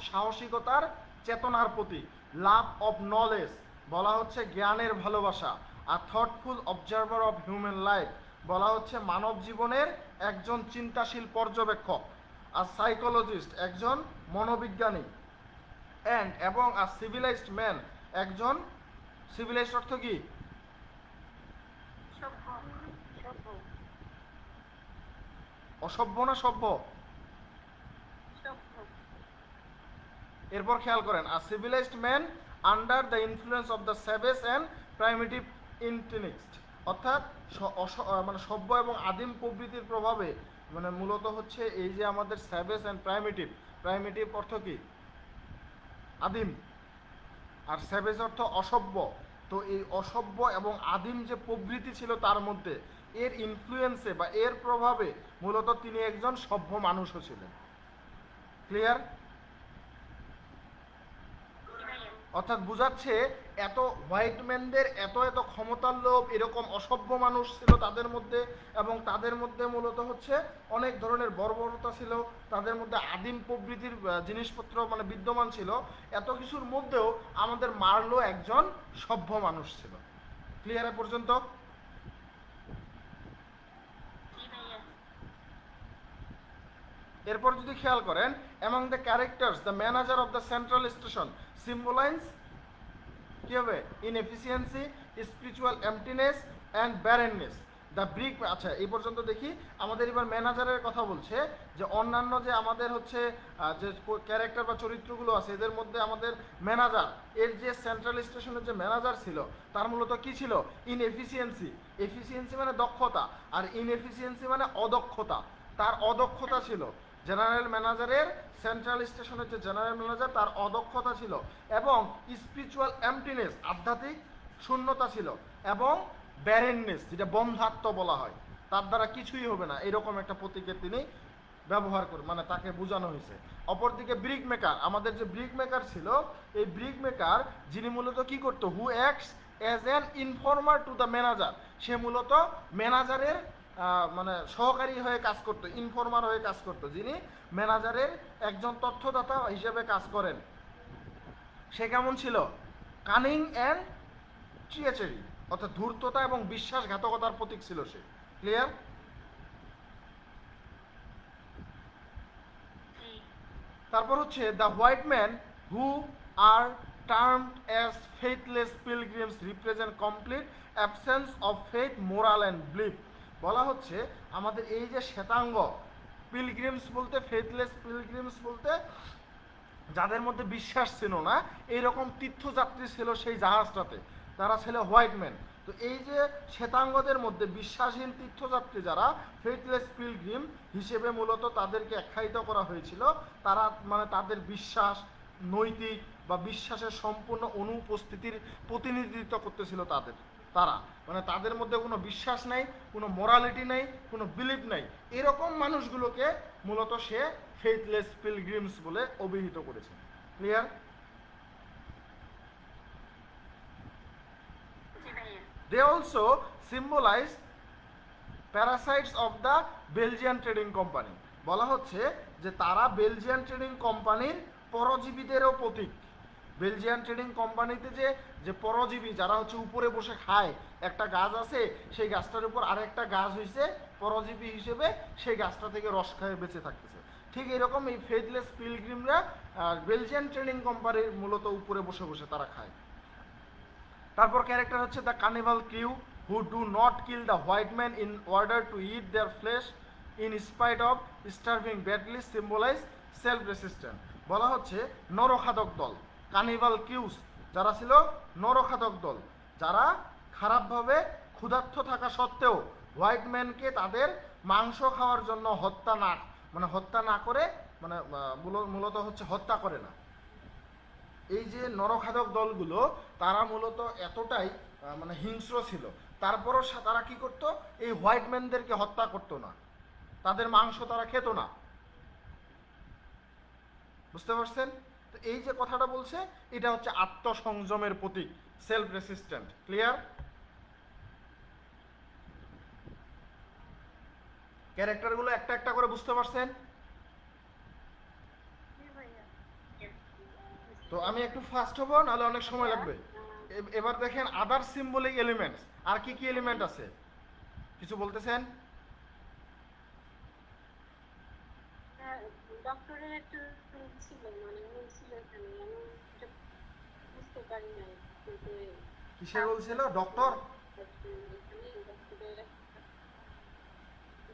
সাহসিকতার চেতনার প্রতি। লাভ অফ নলেজ বলা হচ্ছে জ্ঞানের ভালোবাসা। আর thoughtful observer of human life বলা হচ্ছে মানব জীবনের একজন চিন্তাশীল পর্যবেক্ষক। আর সাইকোলজিস্ট একজন মনোবিজ্ঞানী। এবং আর সিভিলাইজড ম্যান একজন, সিভিলাইজড অর্থ কি? অসভ্য না সভ্য? এরপর খেয়াল করেন, a civilised man under the influence of the savage and primitive instincts, অর্থাৎ মানে সভ্য এবং আদিম প্রবৃত্তির প্রভাবে মানে মূলত হচ্ছে এই যে আমাদের স্যাভেজ অ্যান্ড প্রাইমেটিভ, প্রাইমেটিভ অর্থ কি? আদিম, আর স্যাভেজ অর্থ অসভ্য। তো এই অসভ্য এবং আদিম যে প্রবৃত্তি ছিল তার মধ্যে এর ইনফ্লুয়েন্সে বা এর প্রভাবে মূলত তিনি একজন সভ্য মানুষও ছিলেন। ক্লিয়ার? অর্থাৎ বুঝাচ্ছে এত হোয়াইট ম্যানদের এত এত ক্ষমতার লোভ, এরকম অসভ্য মানুষ ছিল তাদের মধ্যে, এবং তাদের মধ্যে মূলত হচ্ছে অনেক ধরনের বর্বরতা ছিল, তাদের মধ্যে আদিম প্রবৃত্তির জিনিসপত্র মানে বিদ্যমান ছিল। এত কিছুর মধ্যেও আমাদের মার্লো একজন সভ্য মানুষ ছিল। ক্লিয়ার এ পর্যন্ত? এরপর যদি খেয়াল করেন, among the characters the manager of the central station symbolize কি হবে? Inefficiency, spiritual emptiness and barrenness. The brick, আচ্ছা এই পর্যন্ত দেখি। আমাদের এবার ম্যানেজারের কথা বলছে যে অন্যান্য যে আমাদের হচ্ছে যে ক্যারেক্টার বা চরিত্রগুলো আছে এদের মধ্যে আমাদের ম্যানেজার, এর যে সেন্ট্রাল স্টেশনের যে ম্যানেজার ছিল তার মূলত কি ছিল? ইনএফিসিয়েন্সি। এফিসিয়েন্সি মানে দক্ষতা, আর ইনএফিসিয়েন্সি মানে অদক্ষতা। তার অদক্ষতা ছিল। জেনারেল ম্যানেজারের, সেন্ট্রাল স্টেশনের যে জেনারেল ম্যানেজার তার অদক্ষতা ছিল, এবং স্পিরিচুয়াল এমটিনেস আধ্যাত্মিক শূন্যতা ছিল, এবং ব্যারেননেস যেটা বন্ধাত্ম বলা হয়, তার দ্বারা কিছুই হবে না এরকম একটা প্রতীকের তিনি ব্যবহার করে মানে তাকে বোঝানো হয়েছে। অপরদিকে ব্রিক মেকার, আমাদের যে ব্রিক মেকার ছিল, এই ব্রিক মেকার যিনি মূলত কি করতো? Who acts as an informer to the manager. সে মূলত ম্যানেজারের মানে সহকারী হয়ে কাজ করতো, ইনফর্মার হয়ে কাজ করতো, যিনি ম্যানেজারের একজন তথ্যদাতা হিসেবে কাজ করেন। সে কেমন ছিল? কানিং অ্যান্ড ট্রিয়েচারি, অর্থাৎ ধূর্ততা এবং বিশ্বাসঘাতকতার প্রতীক ছিল সে। ক্লিয়ার? তারপর হচ্ছে the white man who are termed as faithless pilgrims represent complete absence of faith, moral and belief. বলা হচ্ছে আমাদের এই যে শ্বেতাঙ্গ পিলগ্রিমস বলতে, ফেথলেস পিলগ্রিমস বলতে যাদের মধ্যে বিশ্বাস ছিল না, এইরকম তীর্থযাত্রী ছিল সেই জাহাজটাতে, তারা ছিল হোয়াইট ম্যান। তো এই যে শ্বেতাঙ্গদের মধ্যে বিশ্বাসহীন তীর্থযাত্রী যারা, ফেথলেস পিলগ্রিম হিসেবে মূলত তাদেরকে আখ্যায়িত করা হয়েছিল। তারা মানে তাদের বিশ্বাস, নৈতিক বা বিশ্বাসের সম্পূর্ণ অনুপস্থিতির প্রতিনিধিত্ব করতেছিল তারা মানে তাদের মধ্যে কোনো বিশ্বাস নাই, কোনো মোরালিটি নাই, কোনো বিলিফ নাই। এরকম মানুষগুলোকে মূলত সে ফেথলেস পিলগ্রিমস বলে অভিহিত করেছে। Clear? They also symbolize parasites of the Belgian trading company. বলা হচ্ছে যে তারা বেলজিয়ান ট্রেডিং কোম্পানির পরজীবীদেরও প্রতীক। বেলজিয়ান ট্রেডিং কোম্পানিতে যে পরজীবী যারা হচ্ছে উপরে বসে খায়, একটা গাছ আছে সেই গাছটার উপর আরেকটা গাছ হয়েছে পরজীবী হিসেবে, সেই গাছটা থেকে রস খায় বেঁচে থাকতেছে। ঠিক এরকম এই ফেথলেস পিলগ্রিমরা বেলজিয়ান ট্রেডিং কোম্পানির মূলত উপরে বসে বসে তারা খায়। তারপর ক্যারেক্টার হচ্ছে the cannibal crew who do not kill the white man in order to eat their flesh in spite of starving badly, symbolize self resistant. বলা হচ্ছে নরখাদক দল, কার্নিভাল কিউস যারা ছিল নরখাদক দল, যারা খারাপভাবে ক্ষুধার্ত থাকা সত্ত্বেও হোয়াইট ম্যানকে তাদের মাংস খাওয়ার জন্য হত্যা না করে মানে মূলত হচ্ছে হত্যা করে না। এই যে নরখাদক দলগুলো তারা মূলত এতটাই মানে হিংস্র ছিল, তারপরও তারা কি করত? এই হোয়াইট ম্যানদেরকে হত্যা করতো না, তাদের মাংস তারা খেত না। বুঝতে পারছেন? তো এই যে কথাটা বলছে এটা হচ্ছে আত্মসংযমের প্রতীক, সেলফ রেসিস্ট্যান্ট। ক্লিয়ার? ক্যারেক্টারগুলো একটা একটা করে বুঝতে পারছেন? তো আমি একটু ফাস্ট হবো, নাহলে অনেক সময় লাগবে। এবার দেখেন আদার সিম্বলিক এলিমেন্টস, আর কি কি এলিমেন্ট আছে কিছু বলতেছেন? ডক্টরের একটা ছিল মানে রোল ছিল এখানে, আমি বুঝতে পারি না কিসের রোল ছিল? ডক্টর?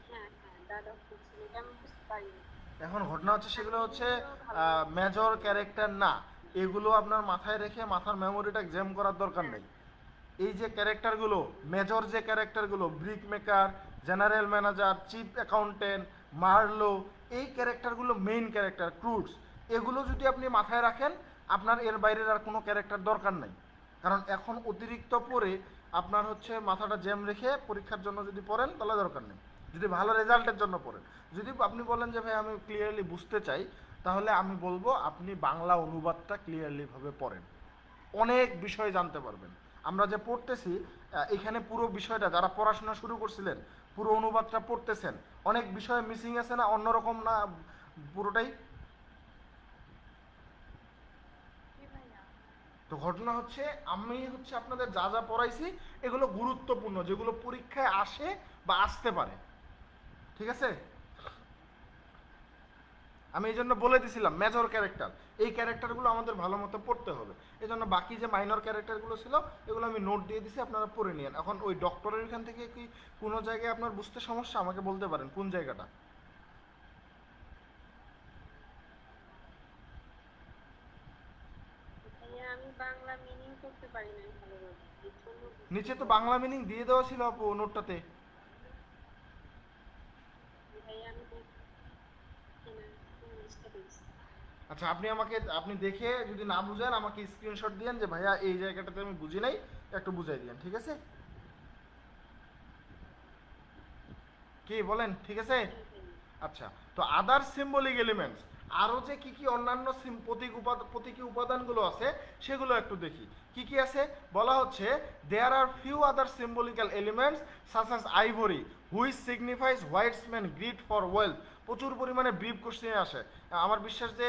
হ্যাঁ দা ডক্টর ছিল, এটা আমি বুঝতে পারি না। এখন ঘটনা হচ্ছে সেগুলো হচ্ছে মেজর ক্যারেক্টার না, এগুলো আপনার মাথায় রেখে মাথার মেমোরিটা জ্যাম করার দরকার নেই। এই যে ক্যারেক্টারগুলো, মেজর যে ক্যারেক্টারগুলো, brick maker, general manager, chief accountant, Marlow, এই ক্যারেক্টারগুলো মেইন ক্যারেক্টার, ক্রুডস, এগুলো যদি আপনি মাথায় রাখেন, আপনার এর বাইরের আর কোনো ক্যারেক্টার দরকার নাই। কারণ এখন অতিরিক্ত পড়ে আপনার হচ্ছে মাথাটা জ্যাম রেখে পরীক্ষার জন্য যদি পড়েন তাহলে দরকার নেই, যদি ভালো রেজাল্টের জন্য পড়েন। যদি আপনি বলেন যে ভাই আমি ক্লিয়ারলি বুঝতে চাই, তাহলে আমি বলবো আপনি বাংলা অনুবাদটা ক্লিয়ারলিভাবে পড়েন, অনেক বিষয় জানতে পারবেন। আমরা যে পড়তেছি এখানে পুরো বিষয়টা যারা পড়াশোনা শুরু করছিলেন, পুরো অনুবাদটা পড়তেছেন, অনেক বিষয় মিসিং আছে না, অন্যরকম না পুরোটাই? জি ভাইয়া। তো ঘটনা হচ্ছে আমি হচ্ছে আপনাদের যা যা পড়াইছি এগুলো গুরুত্বপূর্ণ, যেগুলো পরীক্ষায় আসে বা আসতে পারে, ঠিক আছে? আমি এই জন্য বলে দিছিলাম মেজর ক্যারেক্টার, এই ক্যারেক্টারগুলো আমাদের ভালো মতো পড়তে হবে। এই জন্য বাকি যে মাইনর ক্যারেক্টারগুলো ছিল এগুলো আমি নোট দিয়ে দিছি, আপনারা পড়ে নিন। এখন ওই ডক্টরের এখান থেকে কি কোনো জায়গায় আপনার বুঝতে সমস্যা, আমাকে বলতে পারেন কোন জায়গাটা? ভাইয়া আমি বাংলা মিনিং করতে পারি না ভালোভাবে, এই জন্য নিচে তো বাংলা মিনিং দিয়ে দেওয়া ছিল আপু নোটটাতে। ভাইয়া আমি দেখছি না, ইংলিশটা দেখছি। আচ্ছা, আপনি দেখে যদি না বুঝেন আমাকে স্ক্রিনশট দিয়েন যে ভাইয়া এই জায়গাটাতে আমি বুঝি নাই, একটু বুঝাই দিয়েন, ঠিক আছে? কি বলেন, ঠিক আছে? আচ্ছা, তো আদার সিম্বলিক এলিমেন্টস, আরও যে কি কি অন্যান্য প্রতীকী উপাদানগুলো আছে সেগুলো একটু দেখি। কি কি আছে বলা হচ্ছে, there are few other symbolical elements such as ivory which signifies হোয়াইটসম্যান গ্রিড ফর ওয়েলথ। প্রচুর পরিমাণে ব্রিফ কোশ্চেন আসে, আমার বিশ্বাস যে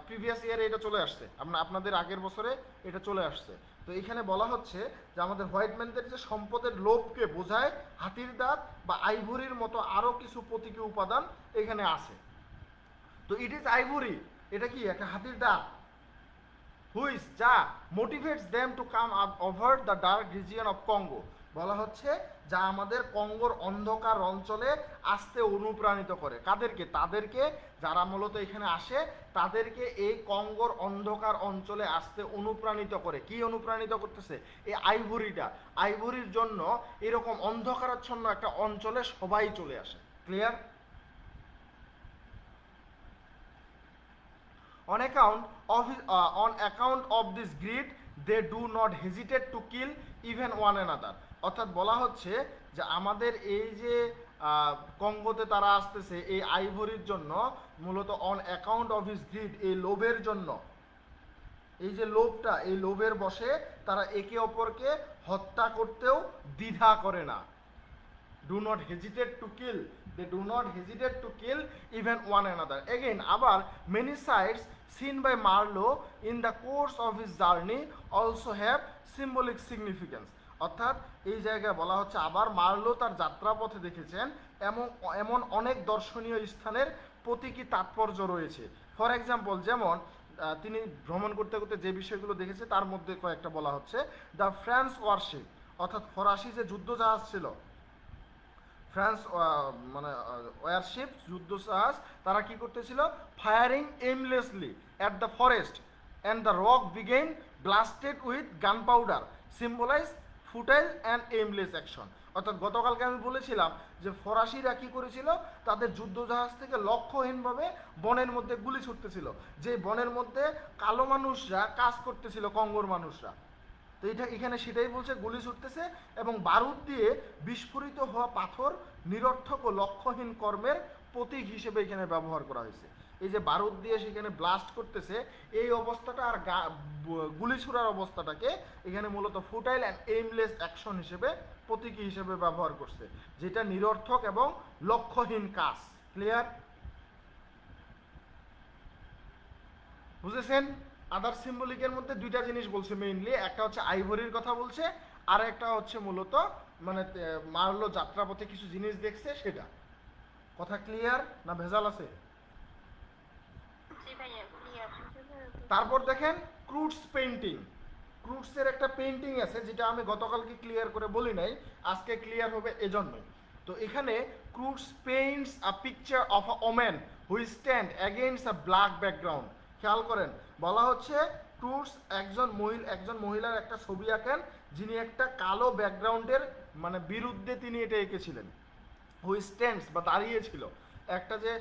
প্রিভিয়াস ইয়ারে এটা চলে আসছে, আপনাদের আগের বছরে এটা চলে আসছে। তো এখানে বলা হচ্ছে যে আমাদের হোয়াইটম্যানদের যে সম্পদের লোভকে বোঝায় হাতির দাঁত বা আইভরির মতো আরও কিছু প্রতীকী উপাদান এখানে আছে। তো ইট ইজ আইভরি, এটা কি একটা হাতির দাঁত, হুইচ যা motivates them to come over the dark region of Congo, বলা হচ্ছে যা আমাদের কঙ্গোর অন্ধকার অঞ্চলে আসতে অনুপ্রাণিত করে। কাদেরকে? তাদেরকে যারা মূলত এখানে আসে তাদেরকে এই কঙ্গোর অন্ধকার অঞ্চলে আসতে অনুপ্রাণিত করে। কি অনুপ্রাণিত করতেছে? এই আইভরিটা, আইভরির জন্য এরকম অন্ধকারাচ্ছন্ন একটা অঞ্চলে সবাই চলে আসে। Clear? On account of this greed, they do not hesitate to kill even one another. অর্থাৎ বলা হচ্ছে যে আমাদের এই যে কঙ্গোতে তারা আসতেছে এই আইভরির জন্য, মূলত on account of his grid, এই লোভের জন্য, এই যে লোভটা, এই লোভের বশে তারা একে অপরকে হত্যা করতেও দ্বিধা করে না। Do not hesitate to kill, they do not hesitate to kill even one another. Again, আবার many sights seen by Marlowe in the course of his journey also have symbolic significance. অর্থাৎ এই জায়গায় বলা হচ্ছে আবার মার্লো তার যাত্রাপথে দেখেছেন এমন অনেক দর্শনীয় স্থানের প্রতীকী তাৎপর্য রয়েছে। ফর এক্সাম্পল, যেমন তিনি ভ্রমণ করতে করতে যে বিষয়গুলো দেখেছে তার মধ্যে কয়েকটা বলা হচ্ছে। দ্য ফ্রান্স ওয়ারশিপ, অর্থাৎ ফরাসি যে যুদ্ধজাহাজ ছিল, ফ্রান্স ওয়ারশিপ যুদ্ধ জাহাজ, তারা কি করতেছিল? Firing aimlessly at the forest and the rock began blasted with gun powder symbolize futile and aimless action. অর্থাৎ গতকালকে আমি বলেছিলাম যে ফরাসিরা কি করেছিল, তাদের যুদ্ধজাহাজ থেকে লক্ষ্যহীনভাবে বনের মধ্যে গুলি ছুটতেছিল, যে বনের মধ্যে কালো মানুষরা কাজ করতেছিল, কঙ্গোর মানুষরা। তো এটা এখানে সেটাই বলছে, গুলি ছুটতেছে এবং বারুদ দিয়ে বিস্ফোরিত হওয়া পাথর নিরর্থক ও লক্ষ্যহীন কর্মের প্রতীক হিসেবে এখানে ব্যবহার করা হয়েছে। এই যে বারুদ দিয়ে সেখানে ব্লাস্ট করতেছে, এই অবস্থাটা আর গুলি ছুড়ার অবস্থাটাকে এখানে মূলত ফুটাইল অ্যান্ড এইমলেস অ্যাকশন হিসেবে প্রতীকী হিসেবে ব্যবহার করছে, যেটা নিরর্থক এবং লক্ষ্যহীন কাজ। ক্লিয়ার? বুঝেছেন? আদার সিম্বলিকের মধ্যে দুইটা জিনিস বলছে মেইনলি, একটা হচ্ছে আইভরির কথা বলছে, আর একটা হচ্ছে মূলত মার্লো যাত্রাপথে কিছু জিনিস দেখছে সেটা। কথা ক্লিয়ার না ভেজাল আছে? জি ভাইয়া ক্লিয়ার। তারপর দেখেন ক্রুডস পেইন্টিং। ক্রুডসের একটা পেইন্টিং আছে যেটা আমি গতকালকে ক্লিয়ার করে বলি নাই, আজকে ক্লিয়ার হবে এজন্যই। তো এখানে Kurtz paints a picture of a woman who stand against a black background. খেয়াল করেন, বলা হচ্ছে ক্রুডস একজন মহিলার একটা ছবি আঁকেন যিনি একটা কালো ব্যাকগ্রাউন্ডের মানে বিরুদ্ধে তিনি এটা এঁকেছিলেন, হুই স্ট্যান্ডস বা দাঁড়িয়েছিল একটা যে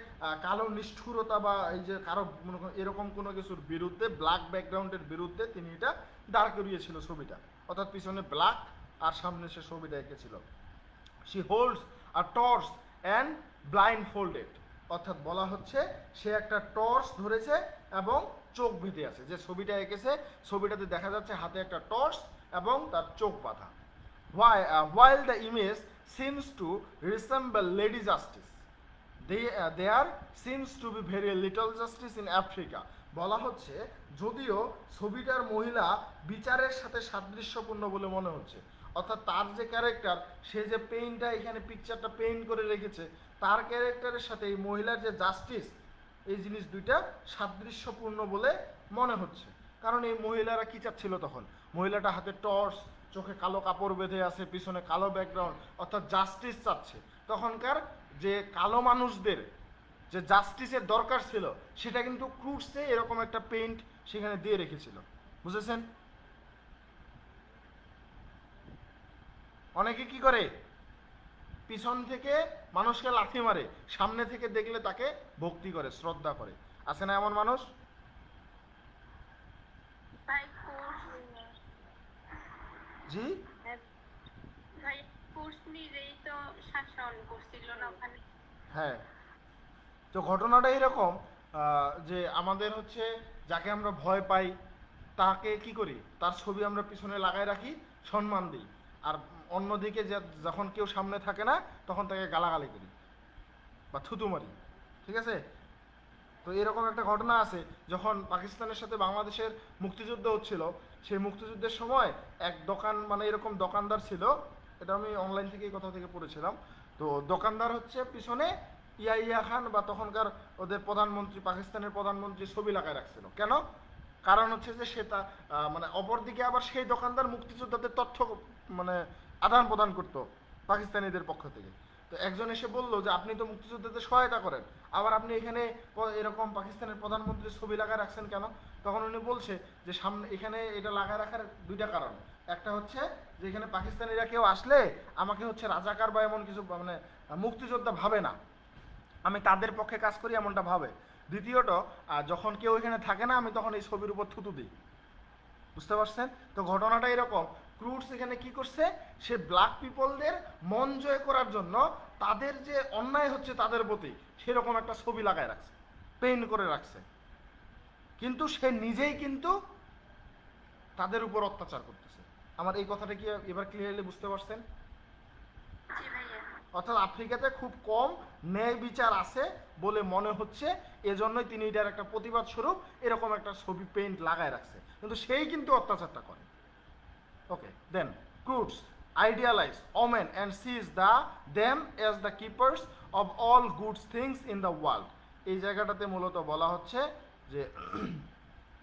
কালো নিষ্ঠুরতা বা এই যে কারো মনে করেন এরকম কোনো কিছুর বিরুদ্ধে, ব্ল্যাক ব্যাকগ্রাউন্ডের বিরুদ্ধে তিনি এটা দাঁড় করিয়েছিল ছবিটা, অর্থাৎ পিছনে ব্ল্যাক আর সামনে সে ছবিটা এঁকেছিল। She holds a torch and blindfolded, অর্থাৎ বলা হচ্ছে সে একটা টর্চ ধরেছে এবং চোখ বেঁধে আছে। যে ছবিটা এঁকেছে ছবিটাতে দেখা যাচ্ছে হাতে একটা টর্চ এবং তার চোখ বাঁধা। While the image seems to resemble Lady Justice, there seems to be very little justice in Africa. বলা হচ্ছে যদিও ছবিটার মহিলা বিচারের সাথে সাদৃশ্যপূর্ণ বলে মনে হচ্ছে, অর্থাৎ তার যে ক্যারেক্টার, সে যে পেইন্টটা এখানে পিকচারটা পেইন্ট করে রেখেছে, তার ক্যারেক্টারের সাথে এই মহিলার যে জাস্টিস, এই জিনিস দুইটা সাদৃশ্যপূর্ণ বলে মনে হচ্ছে। কারণ এই মহিলারা কি চাচ্ছিল তখন, মহিলাটা হাতে টর্চ, চোখে কালো কাপড় বেঁধে আছে, পিছনে কালো ব্যাকগ্রাউন্ড, অর্থাৎ জাস্টিস চাচ্ছে। তখনকার যে কালো মানুষদের যে জাস্টিসের দরকার ছিল সেটা কিন্তু ক্রুডসে এরকম একটা পেইন্ট সেখানে দিয়ে রেখেছিল, বুঝেছেন? অনেকে কি করে, পিছন থেকে মানুষকে লাথি মারে, সামনে থেকে দেখলে তাকে ভক্তি করে, শ্রদ্ধা করে। আছে না এমন মানুষ? ভাই কোর্স জি, ভাই কোর্স নিজেই তো শাসন করছিল না ওখানে। হ্যাঁ। তো ঘটনাটা এরকম যে আমাদের হচ্ছে যাকে আমরা ভয় পাই তাকে কি করি, তার ছবি আমরা পিছনে লাগায় রাখি, সম্মান দিই, আর অন্যদিকে যখন কেউ সামনে থাকে না তখন তাকে গালাগালি করি বা থুতু মারি, ঠিক আছে? তো এরকম একটা ঘটনা আছে, যখন পাকিস্তানের সাথে বাংলাদেশের মুক্তিযুদ্ধ হচ্ছিল, সেই মুক্তিযুদ্ধের সময় এক দোকান মানে এরকম দোকানদার ছিল, এটা আমি অনলাইন থেকে এই কথা থেকে পড়েছিলাম। তো দোকানদার হচ্ছে পিছনে ইয়া খান বা তখনকার ওদের প্রধানমন্ত্রী, পাকিস্তানের প্রধানমন্ত্রী ছবি লাগায় রাখছিল। কেন? কারণ হচ্ছে যে সে তা মানে অপরদিকে আবার সেই দোকানদার মুক্তিযোদ্ধাদের তথ্য মানে আদান প্রদান করতো পাকিস্তানিদের পক্ষ থেকে। তো একজন এসে বললো যে আপনি তো মুক্তিযোদ্ধাদের সহায়তা করেন, আবার আপনি এখানে এরকম পাকিস্তানের প্রধানমন্ত্রীর ছবি লাগায় রাখছেন কেন? তখন উনি বলছে যে সামনে এখানে এটা লাগায় রাখার দুইটা কারণ। একটা হচ্ছে যে এখানে পাকিস্তানিরা কেউ আসলে আমাকে হচ্ছে রাজাকার বা এমন কিছু মানে মুক্তিযোদ্ধা ভাবে না, আমি তাদের পক্ষে কাজ করি এমনটা ভাবে। দ্বিতীয়ত যখন কেউ এখানে থাকে না আমি তখন এই ছবির উপর থুতু দিই, বুঝতে পারছেন? তো ঘটনাটা এরকম, ক্রুডস এখানে কি করছে, সে ব্ল্যাক পিপলদের মন জয় করার জন্য তাদের যে অন্যায় হচ্ছে তাদের প্রতি সেরকম একটা ছবি লাগায় রাখছে, পেইন্ট করে রাখছে, কিন্তু সে নিজেই কিন্তু তাদের উপর অত্যাচার করতেছে। আমার এই কথাটা কি এবার ক্লিয়ারলি বুঝতে পারছেন? জি ভাইয়া। অর্থাৎ আফ্রিকাতে খুব কম ন্যায় বিচার আছে বলে মনে হচ্ছে, এজন্যই তিনি এটার একটা প্রতিবাদ স্বরূপ এরকম একটা ছবি পেইন্ট লাগায় রাখছে, কিন্তু সেই কিন্তু অত্যাচারটা করে। ওকে, দেন ক্রুডস idealize women and sees them as the keepers of all good things in the world. এই জায়গাটাতে মূলত বলা হচ্ছে যে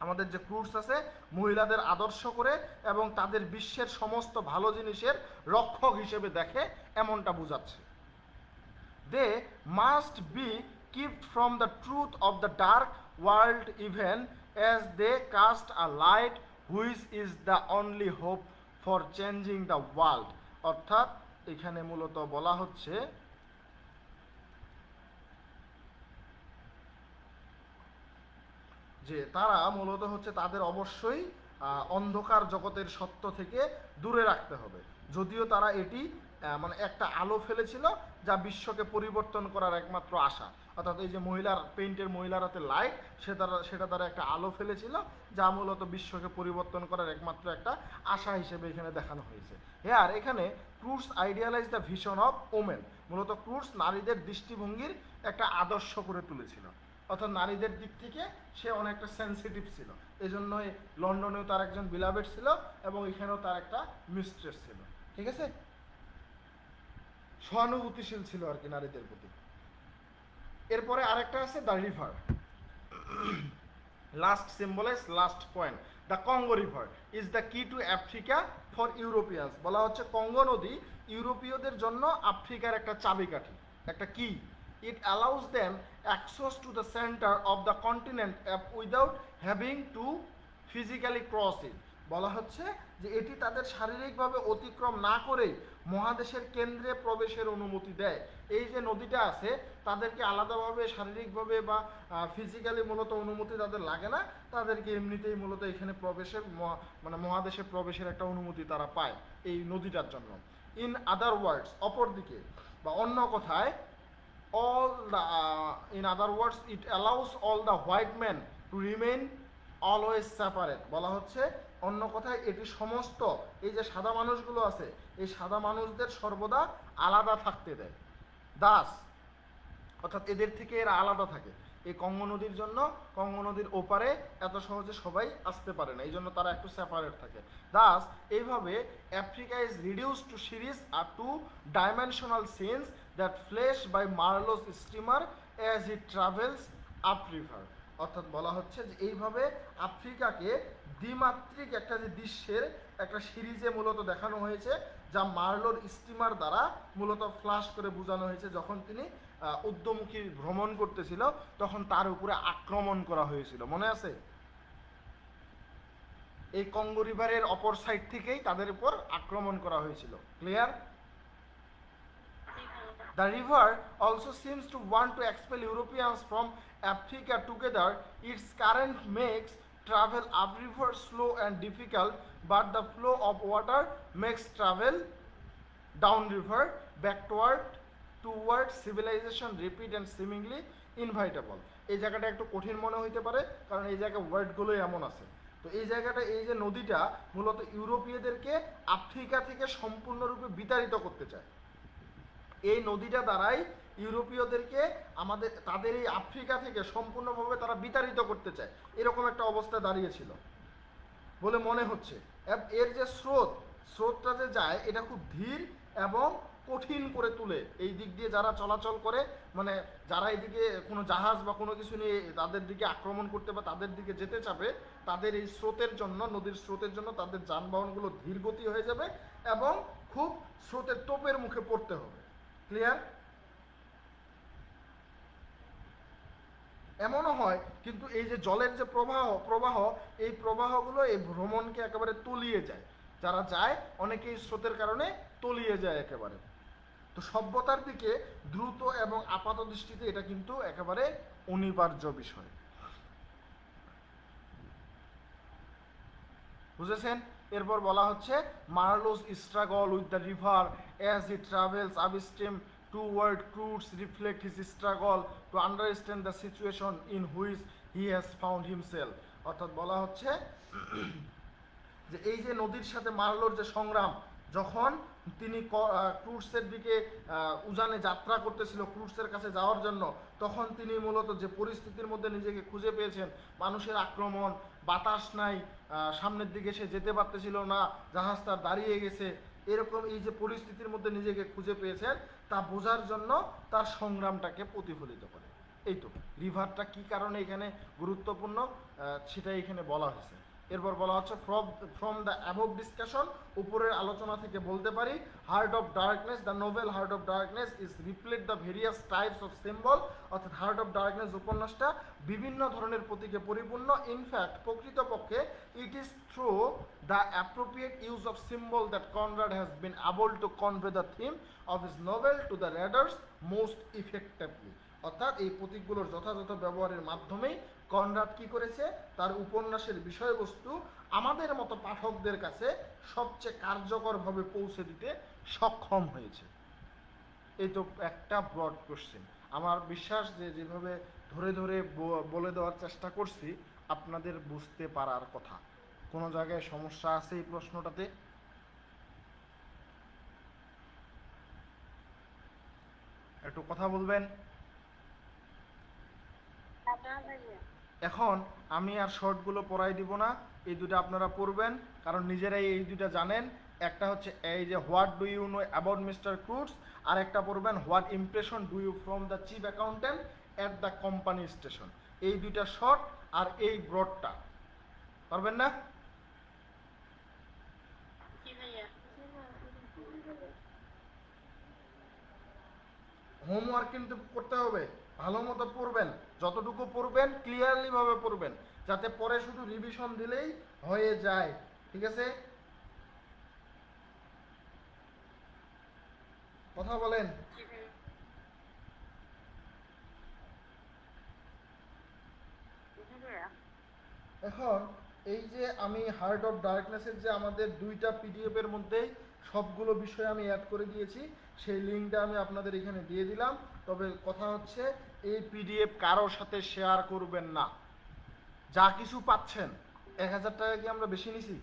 আমাদের যে ক্রুডস আছে মহিলাদের আদর্শ করে এবং তাদের বিশ্বের সমস্ত ভালো জিনিসের রক্ষক হিসেবে দেখে, এমনটা বোঝাচ্ছে। They must be kept from the truth of the dark world even as they cast a light which is the only hope for changing the world. অর্থাৎ এখানে মূলত বলা হচ্ছে যে তারা মূলত হচ্ছে তাদের অবশ্যই অন্ধকার জগতের সত্য থেকে দূরে রাখতে হবে, যদিও তারা এটি মানে একটা আলো ফেলেছিল যা বিশ্বকে পরিবর্তন করার একমাত্র আশা। অর্থাৎ এই যে মহিলার পেইন্টের মহিলার হাতে লাইট, সেটা তারা একটা আলো ফেলেছিল যা মূলত বিশ্বকে পরিবর্তন করার একমাত্র একটা আশা হিসেবে এখানে দেখানো হয়েছে। হ্যাঁ, এখানে Kurtz idealise the vision of women, মূলত ক্রুডস নারীদের দৃষ্টিভঙ্গির একটা আদর্শ করে তুলেছিল, অর্থাৎ নারীদের দিক থেকে সে অনেকটা সেন্সিটিভ ছিল। এই জন্যই লন্ডনেও তার একজন বিলাভেড ছিল এবং এখানেও তার একটা মিস্ট্রেস ছিল, ঠিক আছে? সহানুভূতিশীল ছিল আর কি নারীদের প্রতি। এরপরে আরেকটা আছে the river, last symbolize last point. The Congo river is the key to Africa for Europeans. বলা হচ্ছে কঙ্গো নদী ইউরোপীয়দের জন্য আফ্রিকার একটা চাবিকাঠি, একটা কি। It allows them access to the center of the continent without having to physically cross it, বলা হচ্ছে যে এটি তাদের শারীরিকভাবে অতিক্রম না করেই মহাদেশের কেন্দ্রে প্রবেশের অনুমতি দেয়। এই যে নদীটা আছে তাদেরকে আলাদাভাবে শারীরিকভাবে বা ফিজিক্যালি মূলত অনুমতি তাদের লাগে না, তাদেরকে এমনিতেই মূলত এখানে প্রবেশের মানে মহাদেশে প্রবেশের একটা অনুমতি তারা পায় এই নদীটার জন্য। ইন আদার ওয়ার্ডস, অপরদিকে বা অন্য কথায়, in other words it allows all the white men to remain always separate, বলা হচ্ছে অন্য কথায় এটি সমস্ত এই যে সাদা মানুষগুলো আছে এই সাদা মানুষদের সর্বদা আলাদা থাকতে দেয়। দাস অর্থাৎ এদের থেকে এরা আলাদা থাকে। এই কঙ্গো নদীর জন্য কঙ্গো নদীর ওপারে এত সহজে সবাই আসতে পারে না, এই জন্য তারা একটু সেপারেট থাকে। দাস এইভাবে Africa is reduce to series are two dimensional scenes that flash by Marlow's steamer as it travels up river, অর্থাৎ বলা হচ্ছে যে এইভাবে আফ্রিকাকে দ্বিমাত্রিক একটা যে দৃশ্যের একটা সিরিজে মূলত দেখানো হয়েছে, যা মার্লোর স্টিমার দ্বারা মূলত ফ্লাশ করে বোঝানো হয়েছে। যখন তিনি উদ্যমুখী ভ্রমণ করতেছিল তখন তার উপরে আক্রমণ করা হয়েছিল, মনে আছে? এই কঙ্গো রিভারের অপর সাইড থেকেই তাদের উপর আক্রমণ করা হয়েছিল। Clear? The river also seems to want to expel Europeans from Africa together. Its current makes travel upriver slow and difficult, but the flow of water makes travel downriver backward toward civilization rapid and seemingly inevitable. এই জায়গাটা একটু কঠিন মনে হইতে পারে কারণ এই জায়গায় ওয়ার্ডগুলোই এমন আছে। তো এই জায়গাটা, এই যে নদীটা মূলত ইউরোপীয়দেরকে আফ্রিকা থেকে সম্পূর্ণরূপে বিতাড়িত করতে চায়। এই নদীটা দ্বারাই ইউরোপীয়দেরকে তাদের এই আফ্রিকা থেকে সম্পূর্ণভাবে তারা বিতাড়িত করতে চায়, এরকম একটা অবস্থা দাঁড়িয়েছিল বলে মনে হচ্ছে। এর যে স্রোতটা যে যায় এটা খুব ধীর এবং কঠিন করে তুলে এই দিক দিয়ে যারা চলাচল করে, মানে যারা এদিকে কোনো জাহাজ বা কোনো কিছু নিয়ে তাদের দিকে আক্রমণ করতে বা তাদের দিকে যেতে চাবে, তাদের এই স্রোতের জন্য, নদীর স্রোতের জন্য তাদের যানবাহনগুলো ধীর গতি হয়ে যাবে এবং খুব স্রোতের তোপের মুখে পড়তে হবে। ক্লিয়ার? এমনও হয় কিন্তু এই যে জলের যে প্রবাহ এই প্রবাহগুলো এই ভ্রমণকে একেবারে তলিয়ে যায়, যারা যায় অনেকেই স্রোতের কারণে তলিয়ে যায় একেবারে। তো সভ্যতার দিকে দ্রুত এবং আপাত দৃষ্টিতে এটা কিন্তু একেবারে অনিবার্য বিষয়। বুঝেছেন? এরপর বলা হচ্ছে Marlow's struggle with the river as he travels upstream toward Kurtz reflect his struggle to understand the situation in which he has found himself, অর্থাৎ বলা হচ্ছে যে এই যে নদীর সাথে মার্লোর যে সংগ্রাম, যখন তিনি ক্রুডসের দিকে উজানে যাত্রা করতেছিল ক্রুডসের কাছে যাওয়ার জন্য, তখন তিনি মূলত যে পরিস্থিতির মধ্যে নিজেকে খুঁজে পেয়েছেন, মানুষের আক্রমণ, বাতাস নাই, সামনের দিকে সে যেতে পারতেছিল না, জাহাজ তার দাঁড়িয়ে গেছে, এরকম এই যে পরিস্থিতির মধ্যে নিজেকে খুঁজে পেয়েছেন তা বোঝার জন্য তার সংগ্রামটাকে প্রতিফলিত করে। এই তো রিভারটা কি কারণে এখানে গুরুত্বপূর্ণ সেটাই এখানে বলা হয়েছে। এরপর বলা হচ্ছে ফ্রম দ্য অ্যাবভ ডিসকাশন, উপরের আলোচনা থেকে বলতে পারি, heart of darkness, the novel Heart of darkness is রিপ্লেট the various types of symbol, অর্থাৎ হার্ট অফ ডার্কনেস উপন্যাসটা বিভিন্ন ধরনের প্রতীকে পরিপূর্ণ। ইনফ্যাক্ট প্রকৃতপক্ষে it is through the appropriate use of symbol that Conrad has been able to convey the theme of his novel to the readers most effectively, অর্থাৎ এই প্রতীকগুলোর যথাযথ ব্যবহারের মাধ্যমেই কনরাড কি করেছে, তার উপন্যাসের বিষয়বস্তু আমাদের মতো পাঠকদের কাছে সবচেয়ে কার্যকরভাবে পৌঁছে দিতে সক্ষম হয়েছে। এই তো একটা ব্রড কোশ্চেন। আমার বিশ্বাস যে যেভাবে ধরে ধরে বলে দেওয়ার চেষ্টা করছি আপনাদের বুঝতে পারার কথা। কোনো জায়গায় সমস্যা আছে এই প্রশ্নটাতে? একটু কথা বলবেন। এখন আমি আর শর্টগুলো পড়াই দিব না, এই দুটো আপনারা পড়বেন কারণ নিজেরাই এই দুটো জানেন। একটা হচ্ছে এই যে what do you know about mister Kurtz, আর একটা পড়বেন what impression do you form the chief accountant at the company station. এই দুইটা শর্ট আর এই ব্রডটা পারবেন না? হোমওয়ার্ক কিন্তু করতে হবে, ভালো মতো পড়বেন, যতটুকু পড়বেন ক্লিয়ারলি ভাবে পড়বেন, যাতে পরে শুধু রিভিশন দিলেই হয়ে যায়। ঠিক আছে, কথা বলেন। জি ভাইয়া। জি ভাইয়া। এখন এই যে আমি হার্ট অফ ডার্কনেসের যে আমাদের দুইটা পিডিএফ এর মধ্যেই সবগুলো বিষয় আমি অ্যাড করে দিয়েছি, সেই লিঙ্কটা আমি আপনাদের এখানে দিয়ে দিলাম। তবে কথা হচ্ছে এই পিডিএফ কারোর সাথে শেয়ার করবেন না। যা কিছু পাচ্ছেন, 1000 টাকা কি আমরা বেশি নিছি?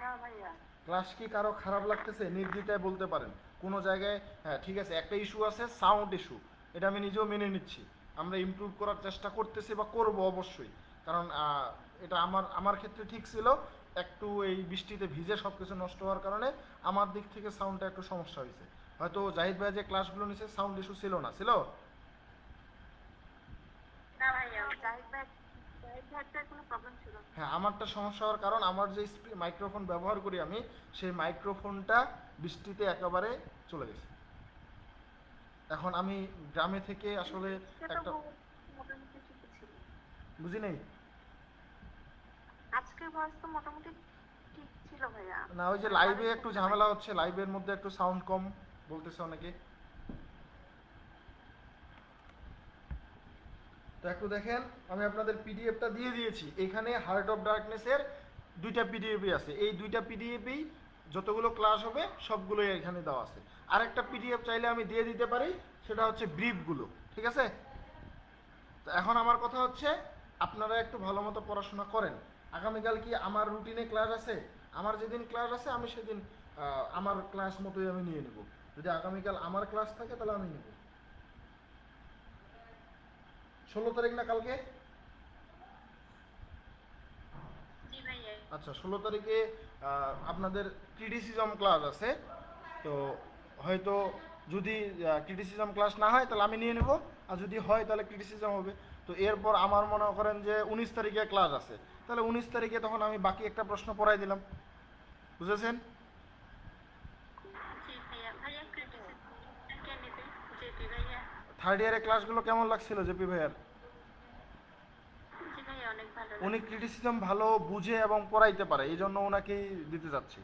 না ভাইয়া। ক্লাস কি কারো খারাপ লাগতেছে? নির্দ্বিধায় বলতে পারেন কোনো জায়গায়। হ্যাঁ ঠিক আছে, একটা ইস্যু আছে, সাউন্ড ইস্যু, এটা আমি নিজেও মেনে নিচ্ছি। আমরা ইমপ্রুভ করার চেষ্টা করতেছি বা করব অবশ্যই, কারণ এটা আমার ক্ষেত্রে ঠিক ছিল। একটু এই বৃষ্টিতে ভিজে সব কিছু নষ্ট হওয়ার কারণে আমার দিক থেকে সাউন্ডটা একটু সমস্যা হয়েছে। হয়তো জাহিদ ভাই যে ক্লাসগুলো নিছে সাউন্ড ইস্যু ছিল না, ছিল? না ভাইয়া, জাহিদ ভাই কোনো প্রবলেম ছিল না। হ্যাঁ, আমারটা সমস্যা হওয়ার কারণ আমার যে মাইক্রোফোন ব্যবহার করি আমি, সেই মাইক্রোফোনটা বৃষ্টিতে একেবারে চলে গেছে। এখন আমি গ্রামে থেকে আসলে সেটা একটা মোটামুটি ঠিকই ছিল। বুঝি নেই আজকের ভয়েস তো মোটামুটি ঠিক ছিল ভাইয়া। না, ওই যে লাইভে একটু ঝামেলা হচ্ছে, লাইভের মধ্যে একটু সাউন্ড কম বলতেছে অনেকে। তো একটু দেখেন, আমি আপনাদের পিডিএফটা দিয়ে দিয়েছি। এখানে হার্ট অফ ডার্কনেসের দুইটা পিডিএফই আছে। এই দুইটা পিডিএফই যতগুলো ক্লাস হবে সবগুলোই এখানে দেওয়া আছে। আরেকটা পিডিএফ চাইলে আমি দিয়ে দিতে পারি, সেটা হচ্ছে ব্রিফগুলো। ঠিক আছে, তো এখন আমার কথা হচ্ছে আপনারা একটু ভালো মতো পড়াশোনা করেন। আগামীকাল কি আমার রুটিনে ক্লাস আছে? আমার যেদিন ক্লাস আছে আমি সেদিন আমার ক্লাস মতোই আমি নিয়ে নেব। যদি আগামীকাল আমার ক্লাস থাকে তাহলে আমি নেব। 16 তারিখ না কালকে? জি ভাইয়া। আচ্ছা, 16 তারিখে আপনাদের ক্রিটিসিজম ক্লাস আছে। তো হয়তো যদি ক্রিটিসিজম ক্লাস না হয় তাহলে আমি নিয়ে নেব, আর যদি হয় তাহলে ক্রিটিসিজম হবে। তো এরপর আমার মনে করেন যে 19 তারিখে ক্লাস আছে, তাহলে 19 তারিখে তখন আমি বাকি একটা প্রশ্ন পড়াই দিলাম। বুঝেছেন? জি ভাইয়া। ভাইয়া ক্রিটিসিজম কে নেবে? জি ভাইয়া। থার্ড ইয়ারের ক্লাসগুলো কেমন লাগছিল জেপি ভাইয়ার? জি ভাইয়া, অনেক ভালো উনি লাগে। ক্রিটিসিজম ভালো বুঝে এবং পড়াইতে পারে, এই জন্য ওনাকেই দিতে যাচ্ছি।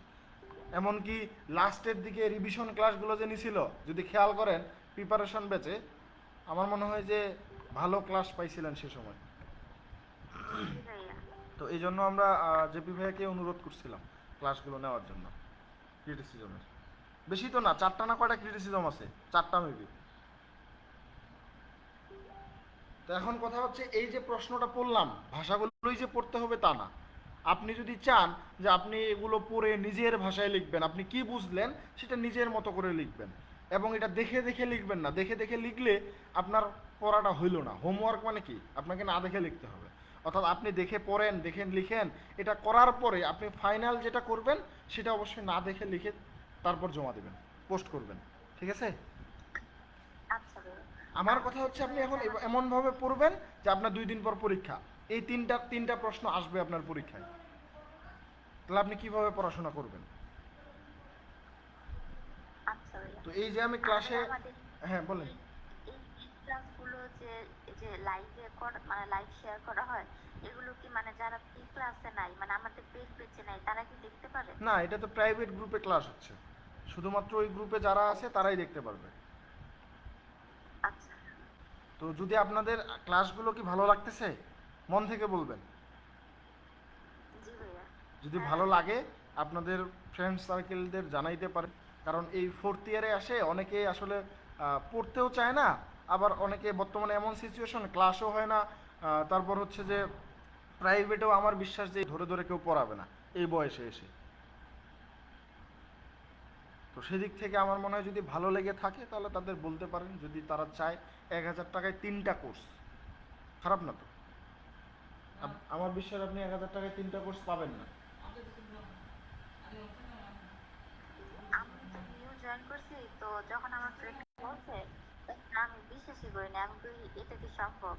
এমনকি লাস্টের দিকে রিভিশন ক্লাসগুলো যে নিছিল, যদি খেয়াল করেন প্রিপারেশন ব্যাচে, আমার মনে হয় যে ভালো ক্লাস পাইছিলেন সে সময়। জি ভাইয়া। তো এই জন্য আমরা জেপি ভাইয়াকে অনুরোধ করছিলাম ক্লাসগুলো নেওয়ার জন্য ক্রিটিসিজমের। বেশি তো না, 4টা না কয়টা ক্রিটিসিজম আছে? 4টা মেবি। তো এখন কথা হচ্ছে এই যে প্রশ্নটা পড়লাম, ভাষাগুলোই যে পড়তে হবে তা না। আপনি যদি চান যে আপনি এগুলো পড়ে নিজের ভাষায় লিখবেন, আপনি কি বুঝলেন সেটা নিজের মতো করে লিখবেন। এবং এটা দেখে দেখে লিখবেন না। দেখে দেখে লিখলে আপনার পড়াটা হইল না। হোমওয়ার্ক মানে কি? আপনাকে না দেখে লিখতে হবে। অর্থাৎ আপনি দেখে পড়েন, দেখে লিখেন, এটা করার পরে আপনি ফাইনাল যেটা করবেন সেটা অবশ্যই না দেখে লিখে তারপর জমা দেবেন, পোস্ট করবেন। ঠিক আছে? আচ্ছা ভাইয়া। আমার কথা হচ্ছে আপনি এখন এমনভাবে পড়বেন যে আপনার 2 দিন পর পরীক্ষা, এই তিনটা প্রশ্ন আসবে আপনার পরীক্ষায়। তাহলে আপনি কিভাবে পড়াশোনা করবেন? আচ্ছা ভাইয়া। তো এই যে আমি ক্লাসে, আমাদের হ্যাঁ বলেন। এই ক্লাসগুলো যে যে লাইভে মানে লাইভ শেয়ার করা হয়, এগুলো কি মানে যারা এই ক্লাসে নাই, মানে আমাদের পেজে নাই, তারা কি দেখতে পারে? না, এটা তো প্রাইভেট গ্রুপে ক্লাস হচ্ছে, শুধুমাত্র ওই গ্রুপে যারা আছে তারাই দেখতে পারবে। আচ্ছা। তো যদি আপনাদের ক্লাসগুলো কি ভালো লাগতেছে, মন থেকে বলবেন। জি ভাইয়া। যদি ভালো লাগে আপনাদের ফ্রেন্ড সার্কেলদের জানাইতে পারেন। কারণ এই 4th ইয়ারে আসে অনেকে আসলে পড়তেও চায় না, আবার অনেকে বর্তমানে এমন সিচুয়েশন ক্লাসও হয় না, তারপর হচ্ছে যে প্রাইভেটেও আমার বিশ্বাস যে ধরে ধরে কেউ পড়াবে না এই বয়সে এসে। তো সেদিক থেকে আমার মনে হয় যদি ভালো লেগে থাকে তাহলে তাদের বলতে পারেন, যদি তারা চায়। 1000 টাকায় 3টা কোর্স, খারাপ না তো? আমার বিশ্বাস আপনি 1000 টাকায় 3টা কোর্স পাবেন না। আমি তো নিউ জয়েন করছি, তো যখন আমার ফ্রেন্ড বলছে তখন আমি বিশ্বাসই করি না। আমি করি এটা কি সম্ভব?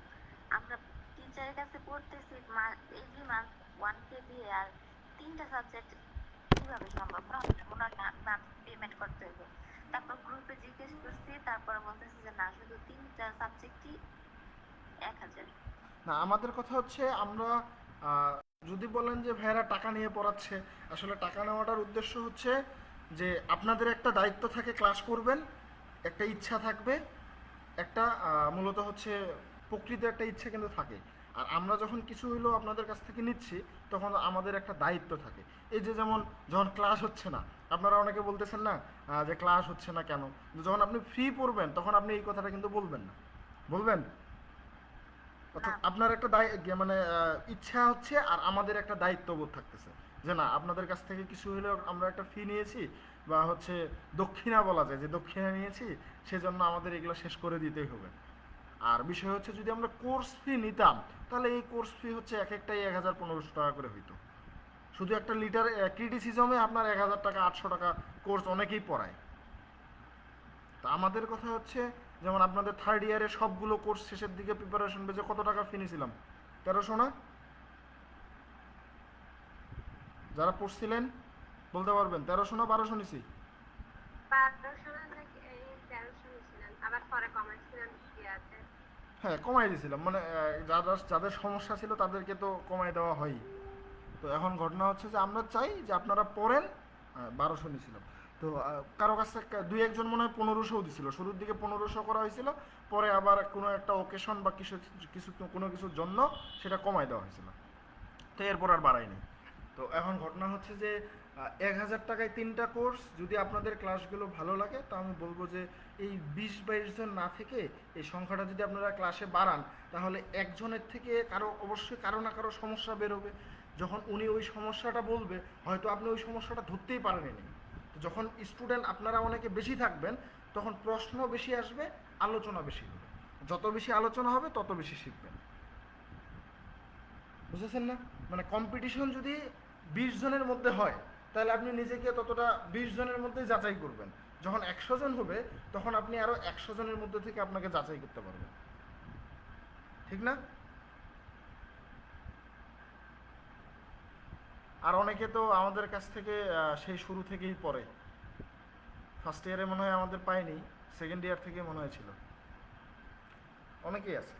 আমরা টিচারের কাছে পড়তেছি এভরি মান্থ 1K দিয়ে, আর 3টা সাবজেক্ট কিভাবে সম্ভব? ওনার মান্থ পেমেন্ট করতে হবে। তারপর গ্রুপে জিজ্ঞেস করছি, তারপর বলতেছি যে না, শুধু 3টা সাবজেক্টই 1000। না, আমাদের কথা হচ্ছে আমরা আহ, যদি বলেন যে ভাইয়েরা টাকা নিয়ে পড়াচ্ছে, আসলে টাকা নেওয়াটার উদ্দেশ্য হচ্ছে যে আপনাদের একটা দায়িত্ব থাকে, ক্লাস করবেন, একটা ইচ্ছা থাকবে, একটা মূলত হচ্ছে প্রকৃত একটা ইচ্ছা কিন্তু থাকে। আর আমরা যখন কিছু হইলেও আপনাদের কাছ থেকে নিচ্ছি, তখন আমাদের একটা দায়িত্ব থাকে। এই যে যেমন যখন ক্লাস হচ্ছে না, আপনারা অনেকে বলতেছেন না যে ক্লাস হচ্ছে না কেন, কিন্তু যখন আপনি ফ্রি পড়বেন তখন আপনি এই কথাটা কিন্তু বলবেন না, বলবেন? না, অর্থাৎ আপনার একটা মানে ইচ্ছা হচ্ছে, আর আমাদের একটা দায়িত্ববোধ থাকতেছে যে না, আপনাদের কাছ থেকে কিছু হলেও আমরা একটা ফি নিয়েছি, বা হচ্ছে দক্ষিণা বলা যায় যে দক্ষিণা নিয়েছি, সেজন্য আমাদের এগুলো শেষ করে দিতেই হবে। আর বিষয় হচ্ছে যদি আমরা কোর্স ফি নিতাম, তাহলে এই কোর্স ফি হচ্ছে এক একটাই 1000-1500 টাকা করে হইতো। শুধু একটা লিটার ক্রিটিসিজমে আপনার 1000 টাকা, 800 টাকা কোর্স অনেকেই পড়ায়। তা আমাদের কথা হচ্ছে, যেমন আপনাদের থার্ড ইয়ারের সবগুলো কোর্স শেষের দিকে প্রিপারেশন বেজে কত টাকা ফি নিয়েছিলাম? 1300 না? যারা পড়ছিলেন বলতে পারবেন, 1300 না 1200 নিছি? 1200 নাকি এই 1300 নিছিলেন, আবার পরে কমাইছিলেন ইয়াতে। হ্যাঁ, কমাই দিয়েছিলাম, মানে যারা যাদের সমস্যা ছিল তাদেরকে তো কমাই দেওয়া হয়। তো এখন ঘটনা হচ্ছে যে আমরা চাই যে আপনারা পড়েন। 1200 নিয়েছিলাম। তো কারো কাছে দুই একজন মনে হয় 1500 দিছিল, শুরুর দিকে 1500 করা হয়েছিল, পরে আবার কোনো একটা ওকেশন বা কিছু কিছু কোনো কিছুর জন্য সেটা কমাই দেওয়া হয়েছিল। তো এরপর আর বাড়ায়নি। তো এখন ঘটনা হচ্ছে যে 1000 টাকায় 3টা কোর্স, যদি আপনাদের ক্লাসগুলো ভালো লাগে তো আমি বলবো যে এই 20-22 জন না থেকে এই সংখ্যাটা যদি আপনারা ক্লাসে বাড়ান, তাহলে একজনের থেকে কারো অবশ্যই কারো না কারো সমস্যা বেরোবে। যখন উনি ওই সমস্যাটা বলবে, হয়তো আপনি ওই সমস্যাটা ধরতেই পারেননি। তো যখন স্টুডেন্ট আপনারা অনেকে বেশি থাকবেন, তখন প্রশ্ন বেশি আসবে, আলোচনা বেশি হবে। যত বেশি আলোচনা হবে তত বেশি শিখবেন। বুঝেছেন না? মানে কম্পিটিশন যদি 20 জনের মধ্যে হয়, তাহলে আপনি নিজেকে ততটা 20 জনের মধ্যেই যাচাই করবেন। যখন 100 জন হবে, তখন আপনি আরও 100 জনের মধ্যে থেকে আপনাকে যাচাই করতে পারবেন। ঠিক না? আর অনেকে তো আমাদের কাছ থেকে সেই শুরু থেকেই পড়ে। ফার্স্ট ইয়ারে মনে হয় আমাদের পায়নি, সেকেন্ড ইয়ার থেকে মনে হয়েছিল। অনেকেই আছে।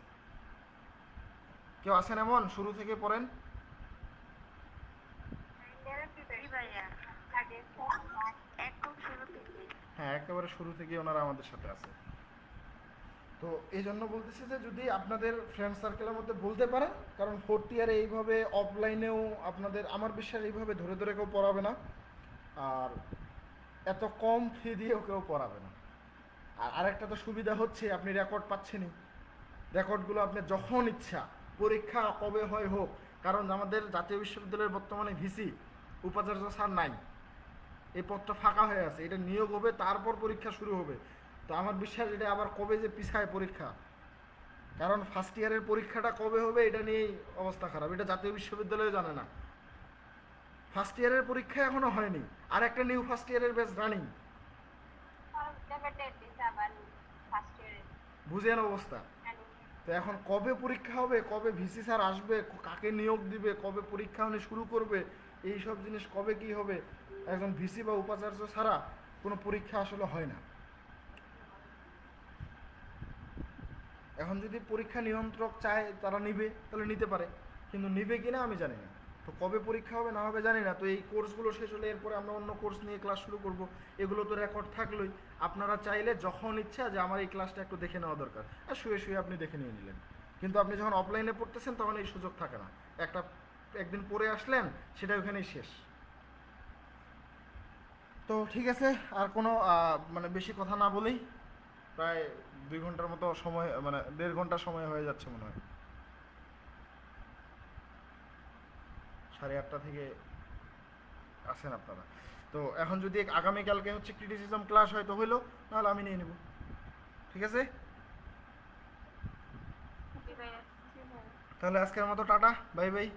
কেউ আছেন এমন শুরু থেকে পড়েন? জি ভাইয়া, আগে একদম শুরু থেকে। হ্যাঁ, একেবারে শুরু থেকে ওনারা আমাদের সাথে আছে। তো এই জন্য বলতেছি যে যদি আপনাদের ফ্রেন্ড সার্কেলের মধ্যে বলতে পারেন, কারণ ফোর্থ ইয়ারে এইভাবে অফলাইনেও আপনাদের আমার বিশ্বাস এইভাবে ধরে ধরে কেউ পড়াবে না, আর এত কম ফি দিয়েও কেউ পড়াবে না। আর আরেকটা তো সুবিধা হচ্ছে, আপনি রেকর্ড পাচ্ছেনই। রেকর্ডগুলো আপনি যখন ইচ্ছা, পরীক্ষা কবে হয় হোক, কারণ আমাদের জাতীয় বিশ্ববিদ্যালয়ের বর্তমানে ভিসি উপাচার্য স্যার নাই, এই পদটা ফাঁকা হয়ে আছে, এটা নিয়োগ হবে, তারপর পরীক্ষা শুরু হবে। তো আমার বিশ্বাস এটা আবার কবে যে পিছায় পরীক্ষা, কারণ ফার্স্ট ইয়ারের পরীক্ষাটা কবে হবে এটা নিয়েই অবস্থা খারাপ, এটা জাতীয় বিশ্ববিদ্যালয় জানে না। ফার্স্ট ইয়ারের পরীক্ষা এখনো হয়নি, আর একটা নিউ ফার্স্ট ইয়ারের ব্যাচ রানিং। বুঝেন অবস্থা? তো এখন কবে পরীক্ষা হবে, কবে ভিসি স্যার আসবে, কাকে নিয়োগ দিবে, কবে পরীক্ষা উনি শুরু করবে, এই সব জিনিস কবে কি হবে, একজন ভিসি বা উপাচার্য ছাড়া কোনো পরীক্ষা আসলে হয় না। এখন যদি পরীক্ষা নিয়ন্ত্রক চায় তারা নিবে, তাহলে নিতে পারে, কিন্তু নিবে কিনা আমি জানি না। তো কবে পরীক্ষা হবে না হবে জানি না। তো এই কোর্সগুলো শেষ হলে এরপরে আমরা অন্য কোর্স নিয়ে ক্লাস শুরু করব, এগুলো তো রেকর্ড থাকলোই। আপনারা চাইলে যখন ইচ্ছা যে আমার এই ক্লাসটা একটু দেখে নেওয়া দরকার, আর শুয়ে শুয়ে আপনি দেখে নিয়ে নিলেন। কিন্তু আপনি যখন অফলাইনে পড়তেছেন তখন এই সুযোগ থাকে না। একদিন পড়ে আসলেন, সেটা ওখানেই শেষ। তো ঠিক আছে, আর কোনো মানে বেশি কথা না বলেই প্রায় 2 ঘন্টার মতো সময়, মানে 1.5 ঘন্টা সময় হয়ে যাচ্ছে মনে হয়। 8:30 থেকে আছেন আপনারা। তো এখন যদি আগামীকালকে হচ্ছে ক্রিটিসিজম ক্লাস হয়তো হইলো, নাহলে আমি নিয়ে নেব। ঠিক আছে? জি ভাইয়া। তাহলে আজকের মতো টাটা, বাই বাই।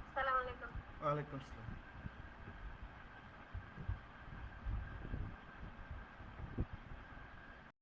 আসসালামু আলাইকুম। ওয়ালাইকুম আসসালাম।